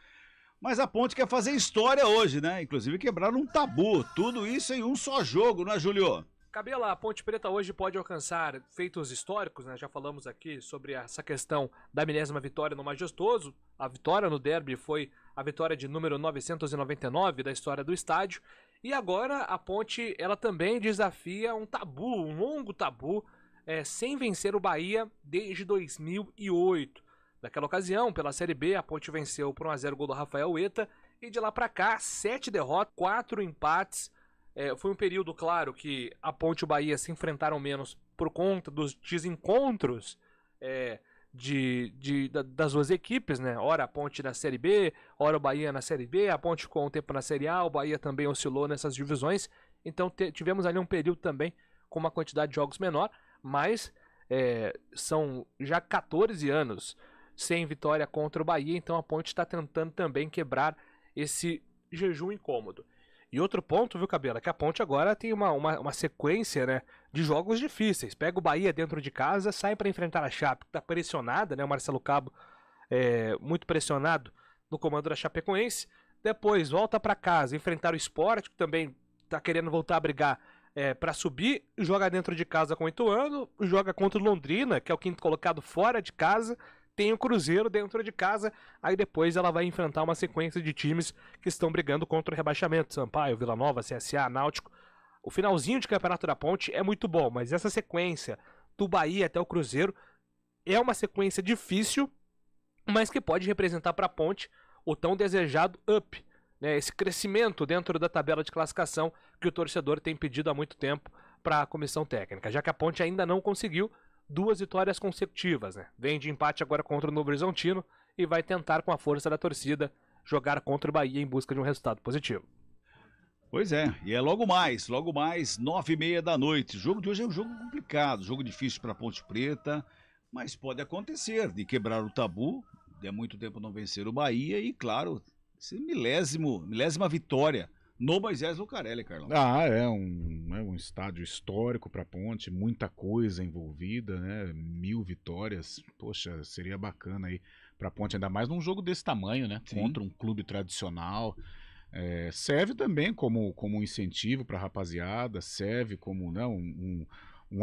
Mas a Ponte quer fazer história hoje, né? Inclusive quebraram um tabu. Tudo isso em um só jogo, não é, Júlio? Cabela, a Ponte Preta hoje pode alcançar feitos históricos, né? Já falamos aqui sobre essa questão da milésima vitória no Majestoso. A vitória no derby foi a vitória de número 999 da história do estádio. E agora a Ponte, ela também desafia um tabu, um longo tabu, sem vencer o Bahia desde 2008. Naquela ocasião, pela Série B, a Ponte venceu por 1-0 o gol do Rafael Ueta. E de lá pra cá, 7 derrotas, 4 empates. Foi um período, claro, que a Ponte e o Bahia se enfrentaram menos por conta dos desencontros das duas equipes, né? Ora a Ponte na Série B, ora o Bahia na Série B, a Ponte ficou um tempo na Série A, o Bahia também oscilou nessas divisões, então tivemos ali um período também com uma quantidade de jogos menor, mas são já 14 anos sem vitória contra o Bahia, então a Ponte está tentando também quebrar esse jejum incômodo. E outro ponto, viu, Cabela, que a Ponte agora tem uma sequência, né, de jogos difíceis. Pega o Bahia dentro de casa, sai para enfrentar a Chape, que tá pressionada, né, o Marcelo Cabo muito pressionado no comando da Chapecoense. Depois volta para casa, enfrentar o Sport, que também tá querendo voltar a brigar para subir, joga dentro de casa com o Ituano, joga contra o Londrina, que é o quinto colocado fora de casa, tem o Cruzeiro dentro de casa, aí depois ela vai enfrentar uma sequência de times que estão brigando contra o rebaixamento, Sampaio, Vila Nova, CSA, Náutico. O finalzinho de Campeonato da Ponte é muito bom, mas essa sequência do Bahia até o Cruzeiro é uma sequência difícil, mas que pode representar para a Ponte o tão desejado up, né? Esse crescimento dentro da tabela de classificação que o torcedor tem pedido há muito tempo para a comissão técnica, já que a Ponte ainda não conseguiu 2 vitórias consecutivas, né? Vem de empate agora contra o Novo Horizontino e vai tentar, com a força da torcida, jogar contra o Bahia em busca de um resultado positivo. Pois é, e é logo mais, 9h30 da noite. O jogo de hoje é um jogo complicado, jogo difícil para a Ponte Preta, mas pode acontecer de quebrar o tabu, de há muito tempo não vencer o Bahia e, claro, esse milésima vitória no Moisés Lucarelli, Carlão. É um estádio histórico para a Ponte, muita coisa envolvida, né? 1000 vitórias, poxa, seria bacana aí para a Ponte, ainda mais num jogo desse tamanho, né? Sim. Contra um clube tradicional. Serve também como um incentivo para a rapaziada, serve como, né, um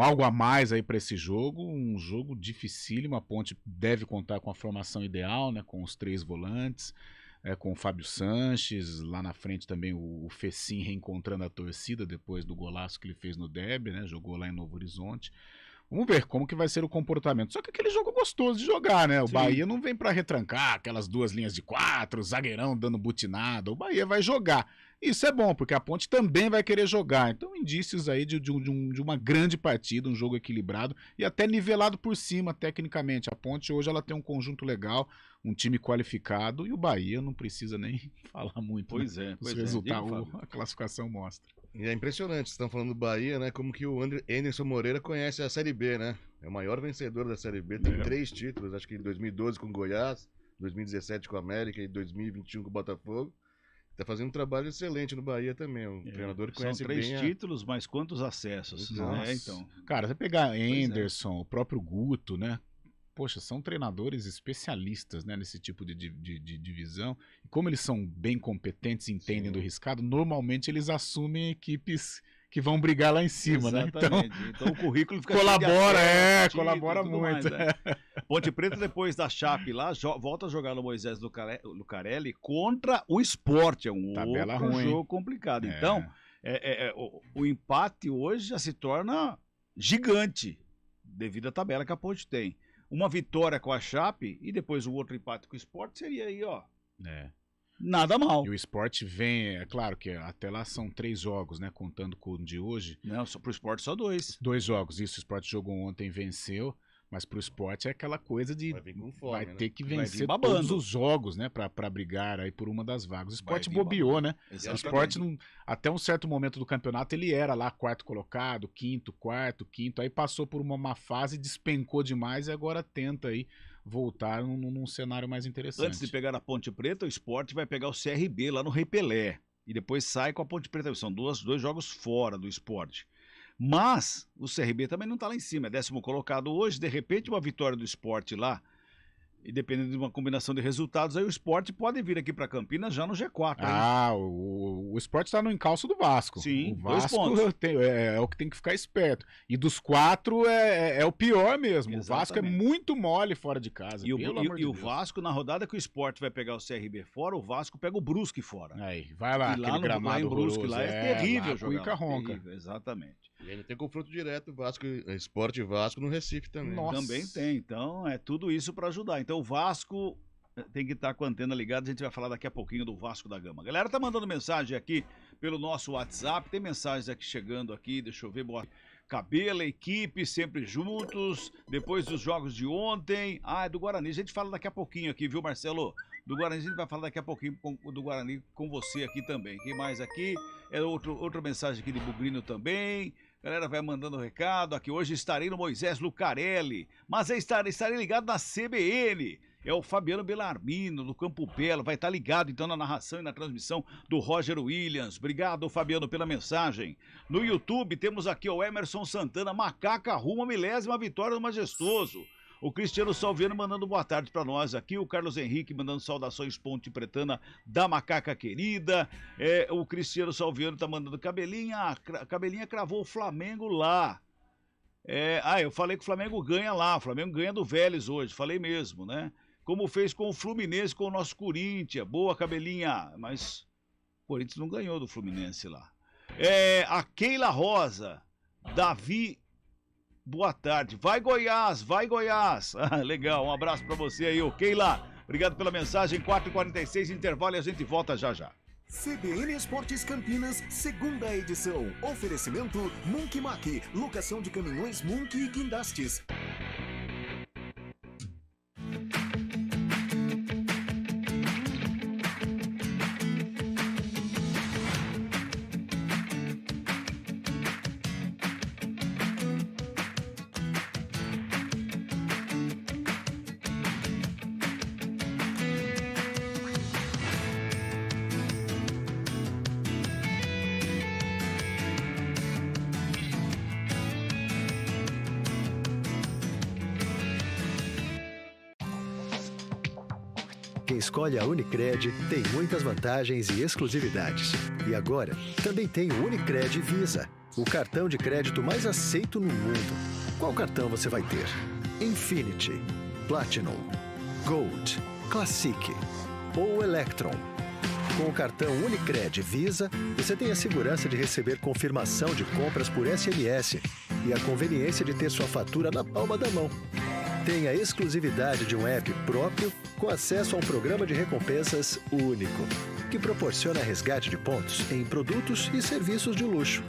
algo a mais aí para esse jogo, um jogo dificílimo. A Ponte deve contar com a formação ideal, né? Com os 3 volantes. Com o Fábio Sanches, lá na frente também o Fecim reencontrando a torcida depois do golaço que ele fez no derby, né? Jogou lá em Novo Horizonte. Vamos ver como que vai ser o comportamento. Só que aquele jogo gostoso de jogar, né? O Sim. Bahia não vem para retrancar aquelas 2 linhas de 4, o zagueirão dando butinada. O Bahia vai jogar. Isso é bom, porque a Ponte também vai querer jogar. Então, indícios aí de uma grande partida, um jogo equilibrado e até nivelado por cima, tecnicamente. A Ponte hoje ela tem um conjunto legal, um time qualificado, e o Bahia não precisa nem falar muito. Pois né? Os resultados, a classificação mostra. E é impressionante, vocês estão falando do Bahia, né? Como que o Anderson Moreira conhece a Série B, né? É o maior vencedor da Série B, tem 3 títulos, acho que em 2012 com o Goiás, 2017 com o América e 2021 com o Botafogo. Tá fazendo um trabalho excelente no Bahia também, um treinador que conhece bem. São 3 títulos, mas quantos acessos? Então. Cara, você pegar Anderson, o próprio Guto, né? Poxa, são treinadores especialistas, né, nesse tipo de divisão. E como eles são bem competentes e entendem do riscado, normalmente eles assumem equipes que vão brigar lá em cima, Exatamente. né? Então o currículo fica colabora muito. Ponte Preta, depois da Chape lá, volta a jogar no Moisés Lucarelli contra o Sport. É um Tabela outro ruim. jogo complicado. Então, o empate hoje já se torna gigante devido à tabela que a Ponte tem. Uma vitória com a Chape e depois o outro empate com o Sport seria aí, ó. Nada mal. E o Sport vem, é claro que até lá são 3 jogos, né? Contando com o de hoje. Não, pro Sport só 2. 2 jogos. Isso, o Sport jogou ontem e venceu. Mas pro Sport é aquela coisa de vai ter que vencer todos os jogos, né? Pra brigar aí por uma das vagas. O Sport bobeou, né? Exatamente. O Sport, até um certo momento do campeonato, ele era lá 4º colocado, 5º, 4º, 5º. Aí passou por uma má fase, despencou demais e agora tenta aí voltar num cenário mais interessante. Antes de pegar a Ponte Preta, o Sport vai pegar o CRB lá no Rei Pelé. E depois sai com a Ponte Preta. São 2 jogos fora do Sport. Mas o CRB também não está lá em cima, é 10º colocado hoje. De repente, uma vitória do Sport lá E dependendo de uma combinação de resultados, aí o Sport pode vir aqui para Campinas já no G4. O Sport está no encalço do Vasco. Sim, o 2 Vasco pontos. é o que tem que ficar esperto. E dos 4 é o pior mesmo. Exatamente. O Vasco é muito mole fora de casa. E pelo amor de o Deus. Vasco, na rodada que o Sport vai pegar o CRB fora, o Vasco pega o Brusque fora. Aí, vai lá, e lá aquele no gramado lá em Brusque, horroroso. lá é terrível lá, jogar. Cuica ronca. Terrível, exatamente. E ainda tem confronto direto, Sport e Vasco no Recife também. Nossa. Também tem, então é tudo isso para ajudar. Então o Vasco tem que estar com a antena ligada, a gente vai falar daqui a pouquinho do Vasco da Gama. A galera tá mandando mensagem aqui pelo nosso WhatsApp, tem mensagens aqui chegando aqui, deixa eu ver, boa. Cabela, equipe, sempre juntos, depois dos jogos de ontem. É do Guarani, a gente fala daqui a pouquinho aqui, viu, Marcelo? Do Guarani, a gente vai falar daqui a pouquinho do Guarani com você aqui também. Quem mais aqui? É outra mensagem aqui de Bugrino também. Galera vai mandando recado aqui. Hoje estarei no Moisés Lucarelli, mas estarei ligado na CBN. É o Fabiano Bellarmino, do Campo Belo. Vai estar ligado, então, na narração e na transmissão do Roger Williams. Obrigado, Fabiano, pela mensagem. No YouTube, temos aqui o Emerson Santana. Macaca rumo a 1000ª vitória do Majestoso. O Cristiano Salviano mandando boa tarde para nós aqui. O Carlos Henrique mandando saudações Ponte Pretana da Macaca querida. O Cristiano Salviano tá mandando Cabelinha. Cabelinha cravou o Flamengo lá. Eu falei que o Flamengo ganha lá. O Flamengo ganha do Vélez hoje. Falei mesmo, né? Como fez com o Fluminense, com o nosso Corinthians. Boa, Cabelinha. Mas o Corinthians não ganhou do Fluminense lá. A Keila Rosa. Davi, boa tarde. Vai Goiás, vai Goiás. Legal, um abraço pra você aí, ô Keila. Obrigado pela mensagem. 4h46, intervalo e a gente volta já já. CBN Esportes Campinas, segunda edição. Oferecimento Monkey Mac, locação de caminhões Monkey e guindastes. Quem escolhe a Unicred tem muitas vantagens e exclusividades. E agora, também tem o Unicred Visa, o cartão de crédito mais aceito no mundo. Qual cartão você vai ter? Infinity, Platinum, Gold, Classic ou Electron? Com o cartão Unicred Visa, você tem a segurança de receber confirmação de compras por SMS e a conveniência de ter sua fatura na palma da mão. Tem a exclusividade de um app próprio com acesso a um programa de recompensas único, que proporciona resgate de pontos em produtos e serviços de luxo.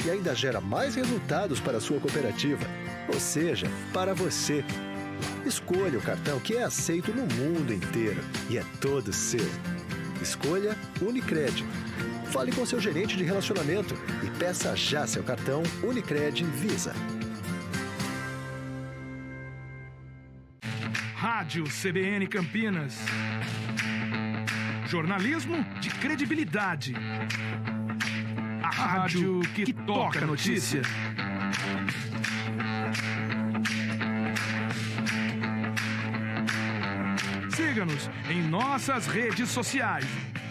E ainda gera mais resultados para a sua cooperativa, ou seja, para você. Escolha o cartão que é aceito no mundo inteiro e é todo seu. Escolha Unicred. Fale com seu gerente de relacionamento e peça já seu cartão Unicred Visa. Rádio CBN Campinas. Jornalismo de credibilidade. A rádio que toca a notícia. Siga-nos em nossas redes sociais.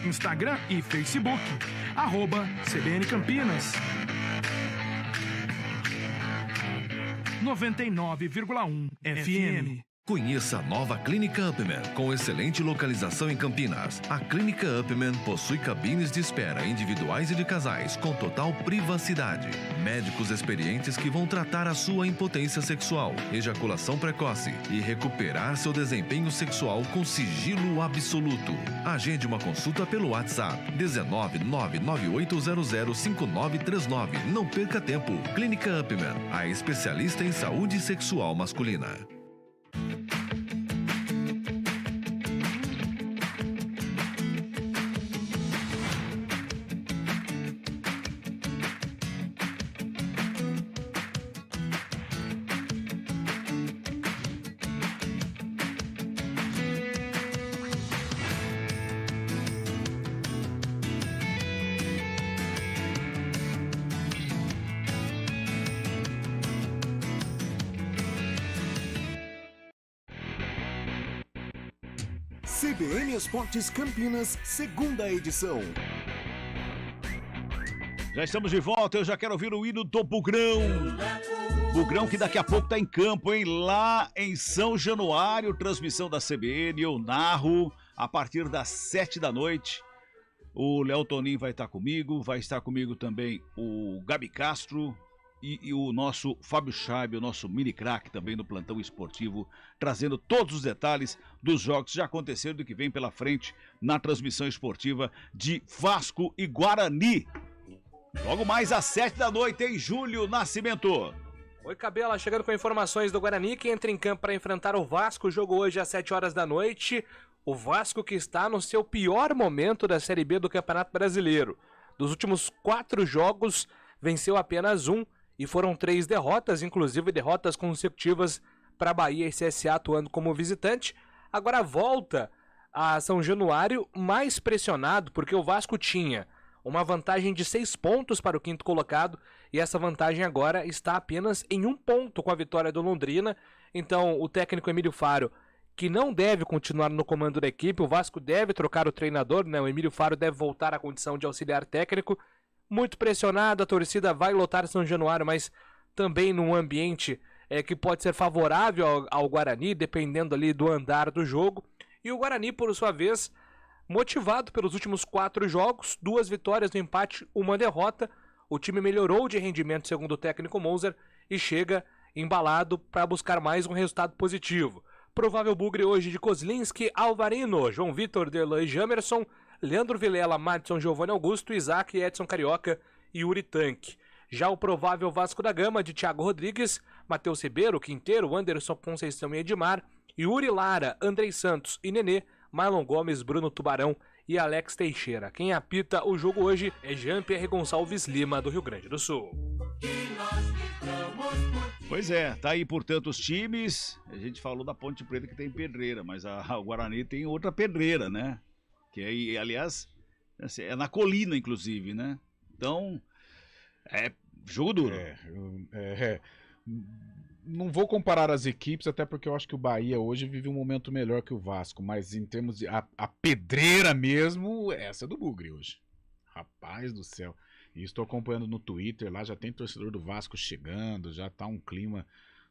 Instagram e Facebook. @CBN Campinas. 99,1 FM. Conheça a nova Clínica Upman, com excelente localização em Campinas. A Clínica Upman possui cabines de espera individuais e de casais, com total privacidade. Médicos experientes que vão tratar a sua impotência sexual, ejaculação precoce e recuperar seu desempenho sexual com sigilo absoluto. Agende uma consulta pelo WhatsApp 19998005939. Não perca tempo. Clínica Upman, a especialista em saúde sexual masculina. CBN Esportes Campinas, segunda edição. Já estamos de volta, eu já quero ouvir o hino do Bugrão. Bugrão que daqui a pouco tá em campo, hein? Lá em São Januário, transmissão da CBN, eu narro a partir das 7 da noite. O Léo Toninho vai estar comigo também o Gabi Castro e o nosso Fábio Chaib, o nosso mini craque também no plantão esportivo, trazendo todos os detalhes dos jogos que já aconteceram e do que vem pela frente na transmissão esportiva de Vasco e Guarani. Logo mais às 7 da noite, em Júlio Nascimento. Oi, Cabela, chegando com informações do Guarani, que entra em campo para enfrentar o Vasco. O jogo hoje às 7 horas da noite. O Vasco que está no seu pior momento da Série B do Campeonato Brasileiro. Dos últimos 4 jogos, venceu apenas 1 e foram 3 derrotas, inclusive derrotas consecutivas para Bahia e CSA atuando como visitante. Agora volta a São Januário mais pressionado, porque o Vasco tinha uma vantagem de 6 pontos para o quinto colocado, e essa vantagem agora está apenas em 1 ponto com a vitória do Londrina. Então o técnico Emílio Faro, que não deve continuar no comando da equipe, o Vasco deve trocar o treinador, né? O Emílio Faro deve voltar à condição de auxiliar técnico. Muito pressionado, a torcida vai lotar São Januário, mas também num ambiente que pode ser favorável ao Guarani, dependendo ali do andar do jogo. E o Guarani, por sua vez, motivado pelos últimos 4 jogos, 2 vitórias no empate, 1 derrota. O time melhorou de rendimento segundo o técnico Moser e chega embalado para buscar mais um resultado positivo. Provável bugre hoje de Kozlinski, Alvarino, João Vitor, Derlan e Jamerson, Leandro Vilela, Madison, Giovanni Augusto, Isaac, Edson Carioca e Yuri Tanque. Já o provável Vasco da Gama de Thiago Rodrigues, Matheus Ribeiro, Quinteiro, Anderson Conceição e Edmar, Yuri Lara, Andrei Santos e Nenê, Marlon Gomes, Bruno Tubarão e Alex Teixeira. Quem apita o jogo hoje é Jean-Pierre Gonçalves Lima, do Rio Grande do Sul. Pois é, tá aí, portanto, os times. A gente falou da Ponte Preta que tem pedreira, mas o Guarani tem outra pedreira, né? Que aí, aliás, é na colina, inclusive, né? Então, é jogo duro. Não vou comparar as equipes, até porque eu acho que o Bahia hoje vive um momento melhor que o Vasco, mas em termos de a pedreira mesmo, essa é do Bugre hoje. Rapaz do céu. E estou acompanhando no Twitter, lá já tem torcedor do Vasco chegando, já tá um clima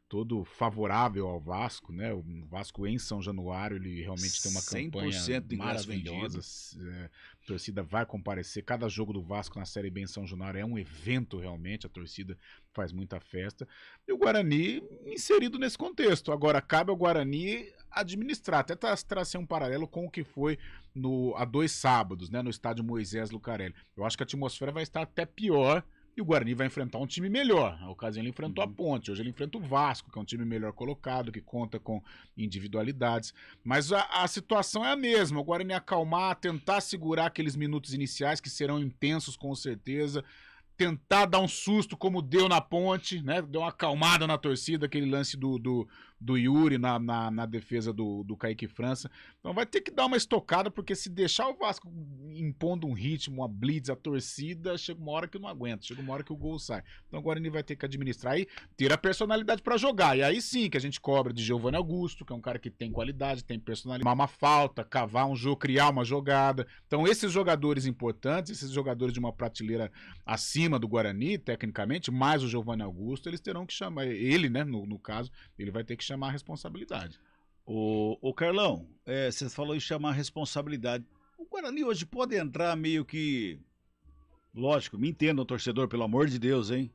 todo favorável ao Vasco, né? O Vasco em São Januário, ele realmente tem uma campanha maravilhosa. A torcida vai comparecer. Cada jogo do Vasco na Série B em São Januário é um evento realmente, a torcida faz muita festa. E o Guarani inserido nesse contexto. Agora, cabe ao Guarani administrar, até tracer um paralelo com o que foi há 2 sábados, né? No estádio Moisés Lucarelli. Eu acho que a atmosfera vai estar até pior. E o Guarani vai enfrentar um time melhor. Na ocasião ele enfrentou a Ponte, hoje ele enfrenta o Vasco, que é um time melhor colocado, que conta com individualidades. Mas a situação é a mesma, o Guarani acalmar, tentar segurar aqueles minutos iniciais, que serão intensos com certeza, tentar dar um susto como deu na Ponte, né? Deu uma acalmada na torcida, aquele lance do Yuri na defesa do Kaique França. Então vai ter que dar uma estocada, porque se deixar o Vasco impondo um ritmo, uma blitz, a torcida, chega uma hora que não aguenta, chega uma hora que o gol sai. Então o Guarani vai ter que administrar e ter a personalidade para jogar. E aí sim que a gente cobra de Giovanni Augusto, que é um cara que tem qualidade, tem personalidade, uma falta, cavar um jogo, criar uma jogada. Então esses jogadores importantes, esses jogadores de uma prateleira acima do Guarani, tecnicamente, mais o Giovanni Augusto, eles terão que chamar, ele, né, no caso, ele vai ter que chamar a responsabilidade. Ô Carlão, você falou em chamar a responsabilidade. O Guarani hoje pode entrar meio que... Lógico, me entendam, torcedor, pelo amor de Deus, hein?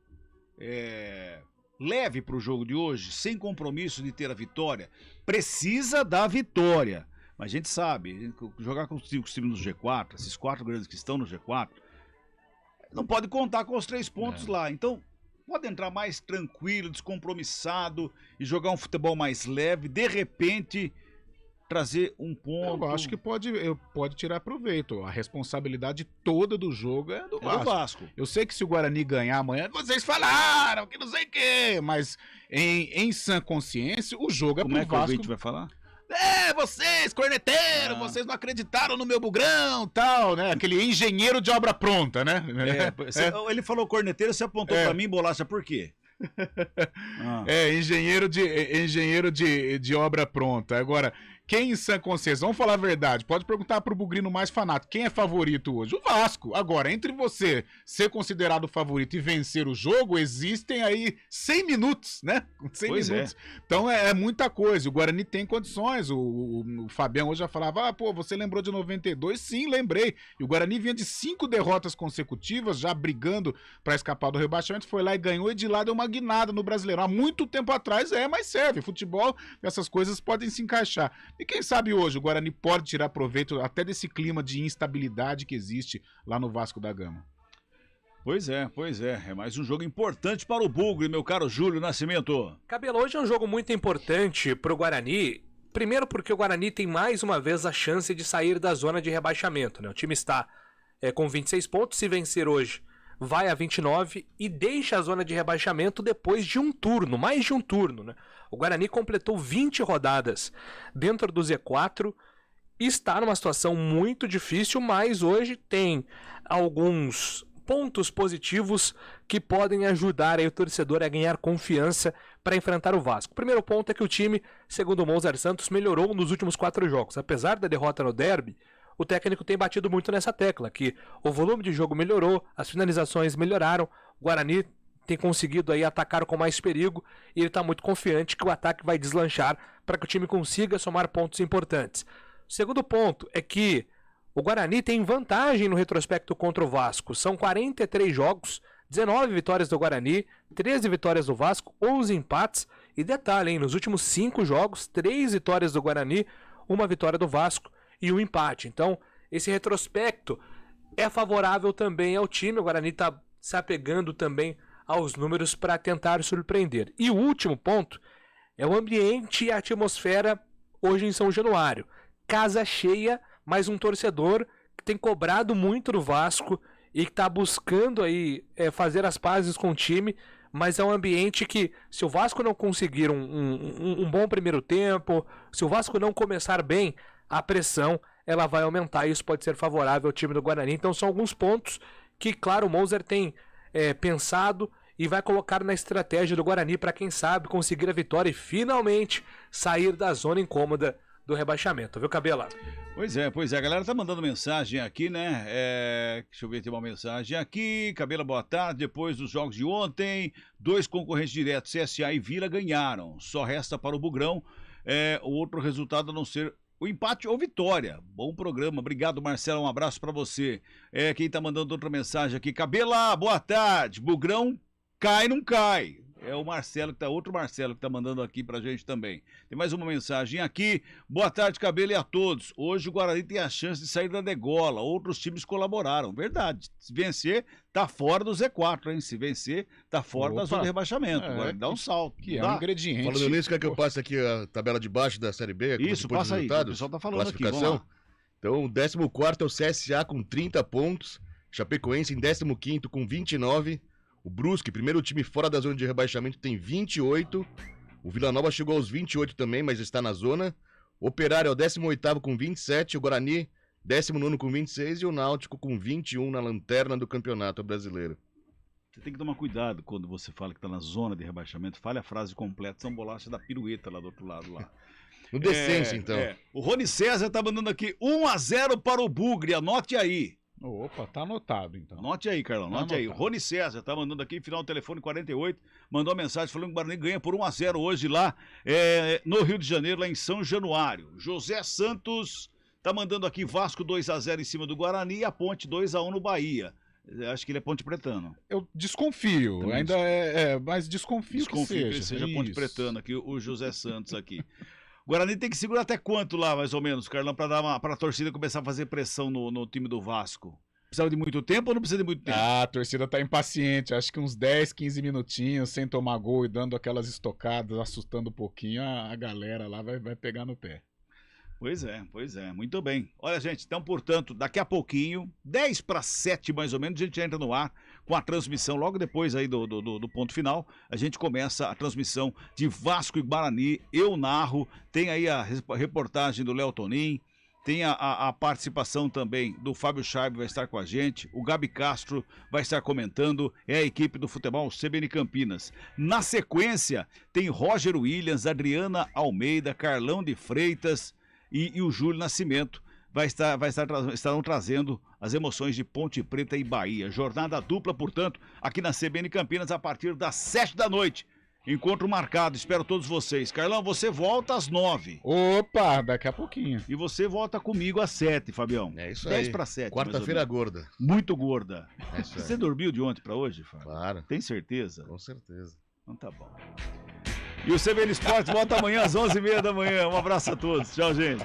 Leve pro jogo de hoje, sem compromisso de ter a vitória. Precisa da vitória. Mas a gente sabe, jogar com os times no G4, esses 4 grandes que estão no G4, não pode contar com os 3 pontos lá. Então, pode entrar mais tranquilo, descompromissado e jogar um futebol mais leve, de repente trazer um ponto. Eu acho que pode tirar proveito. A responsabilidade toda do jogo é do Vasco. Eu sei que se o Guarani ganhar amanhã, vocês falaram que não sei o quê, mas em sã consciência, o jogo é pro Vasco. Como é que o ouvinte vai falar? Vocês, corneteiros, vocês não acreditaram no meu bugrão, tal, né? Aquele engenheiro de obra pronta, né? Ele falou corneteiro, você apontou pra mim, Bolacha, por quê? Engenheiro de obra pronta. Agora, Quem em sã consciência, vamos falar a verdade, pode perguntar pro bugrino mais fanático, quem é favorito hoje? O Vasco. Agora, entre você ser considerado favorito e vencer o jogo, existem aí 100 minutos, né? 100 minutos. Então é muita coisa. O Guarani tem condições. O Fabião hoje já falava, você lembrou de 92? Sim, lembrei. E o Guarani vinha de 5 derrotas consecutivas, já brigando para escapar do rebaixamento, foi lá e ganhou, e de lá deu uma guinada no Brasileiro. Há muito tempo atrás mas serve. Futebol, essas coisas podem se encaixar. E quem sabe hoje o Guarani pode tirar proveito até desse clima de instabilidade que existe lá no Vasco da Gama. Pois é. É mais um jogo importante para o Bugre, meu caro Júlio Nascimento. Cabelo, hoje é um jogo muito importante para o Guarani. Primeiro porque o Guarani tem mais uma vez a chance de sair da zona de rebaixamento, né? O time está com 26 pontos, se vencer hoje vai a 29 e deixa a zona de rebaixamento depois de um turno, mais de um turno, né? O Guarani completou 20 rodadas dentro do Z4, está numa situação muito difícil, mas hoje tem alguns pontos positivos que podem ajudar aí o torcedor a ganhar confiança para enfrentar o Vasco. O primeiro ponto é que o time, segundo o Mozart Santos, melhorou nos últimos 4 jogos. Apesar da derrota no derby, o técnico tem batido muito nessa tecla, que o volume de jogo melhorou, as finalizações melhoraram, o Guarani tem conseguido aí atacar com mais perigo e ele está muito confiante que o ataque vai deslanchar para que o time consiga somar pontos importantes. O segundo ponto é que o Guarani tem vantagem no retrospecto contra o Vasco. São 43 jogos, 19 vitórias do Guarani, 13 vitórias do Vasco, 11 empates. E detalhe, hein, nos últimos 5 jogos, 3 vitórias do Guarani, 1 vitória do Vasco e 1 empate. Então, esse retrospecto é favorável também ao time. O Guarani está se apegando também aos números para tentar surpreender. E o último ponto é o ambiente e a atmosfera hoje em São Januário. Casa cheia, mas um torcedor que tem cobrado muito do Vasco e que está buscando aí fazer as pazes com o time, mas é um ambiente que, se o Vasco não conseguir um bom primeiro tempo, se o Vasco não começar bem, a pressão ela vai aumentar e isso pode ser favorável ao time do Guarani. Então são alguns pontos que, claro, o Mozart tem pensado e vai colocar na estratégia do Guarani para, quem sabe, conseguir a vitória e finalmente sair da zona incômoda do rebaixamento, viu, Cabela? Pois é, a galera tá mandando mensagem aqui, né? Deixa eu ver, tem uma mensagem aqui. Cabela, boa tarde. Depois dos jogos de ontem, 2 concorrentes diretos, CSA e Vila, ganharam. Só resta para o Bugrão o outro resultado a não ser o empate ou vitória. Bom programa, obrigado, Marcelo, um abraço para você. Quem tá mandando outra mensagem aqui, Cabela, boa tarde. Bugrão cai, não cai. É o Marcelo, outro Marcelo que tá mandando aqui pra gente também. Tem mais uma mensagem aqui. Boa tarde, Cabelo, e a todos. Hoje o Guarani tem a chance de sair da degola. Outros times colaboraram. Verdade. Se vencer, tá fora do Z4, hein? Se vencer, tá fora da zona de rebaixamento. Agora dá um salto. Que é um ingrediente. Falando nisso, quer que eu passe aqui a tabela de baixo da Série B? Isso, passa aí. O pessoal tá falando classificação. Aqui, então, o 14º é o CSA com 30 pontos. Chapecoense em 15º com 29. O Brusque, primeiro time fora da zona de rebaixamento, tem 28. O Vila Nova chegou aos 28 também, mas está na zona. O Operário é o 18º com 27. O Guarani, 19º com 26. E o Náutico com 21 na lanterna do Campeonato Brasileiro. Você tem que tomar cuidado quando você fala que está na zona de rebaixamento. Fale a frase completa, são bolachas da pirueta lá do outro lado. Lá. No decência, então. O Rony César tá mandando aqui 1-0 para o Bugre, anote aí. Opa, tá anotado, então. Anote aí, Carlão, anote aí. O Rony César tá mandando aqui, final do telefone 48, mandou uma mensagem falando que o Guarani ganha por 1-0 hoje lá no Rio de Janeiro, lá em São Januário. José Santos tá mandando aqui Vasco 2-0 em cima do Guarani e a Ponte 2-1 no Bahia. Acho que ele é Ponte Pretano. Eu desconfio, também ainda mas desconfio que ele seja Ponte Pretano aqui, o José Santos aqui. O Guarani tem que segurar até quanto lá, mais ou menos, Carlão, para a torcida começar a fazer pressão no time do Vasco? Precisa de muito tempo ou não precisa de muito tempo? A torcida tá impaciente, acho que uns 10, 15 minutinhos sem tomar gol e dando aquelas estocadas, assustando um pouquinho, a galera lá vai pegar no pé. Pois é, muito bem. Olha, gente, então, portanto, daqui a pouquinho, 6:50 mais ou menos, a gente entra no ar com a transmissão, logo depois aí do ponto final, a gente começa a transmissão de Vasco e Guarani, eu narro, tem aí a reportagem do Léo Tonin, tem a participação também do Fábio Scheibe, vai estar com a gente, o Gabi Castro vai estar comentando, é a equipe do futebol CBN Campinas. Na sequência, tem Roger Williams, Adriana Almeida, Carlão de Freitas, e o Júlio Nascimento estarão trazendo as emoções de Ponte Preta e Bahia. Jornada dupla, portanto, aqui na CBN Campinas a partir das 7 da noite. Encontro marcado, espero todos vocês. Carlão, você volta às 9. Opa, daqui a pouquinho. E você volta comigo às 7, Fabião. É isso 10 aí. para 7. Quarta-feira gorda. Muito gorda. É isso aí. Você dormiu de ontem para hoje, Fábio? Claro. Tem certeza? Com certeza. Então tá bom. E o CBN Esportes volta amanhã às 11h30 da manhã. Um abraço a todos. Tchau, gente.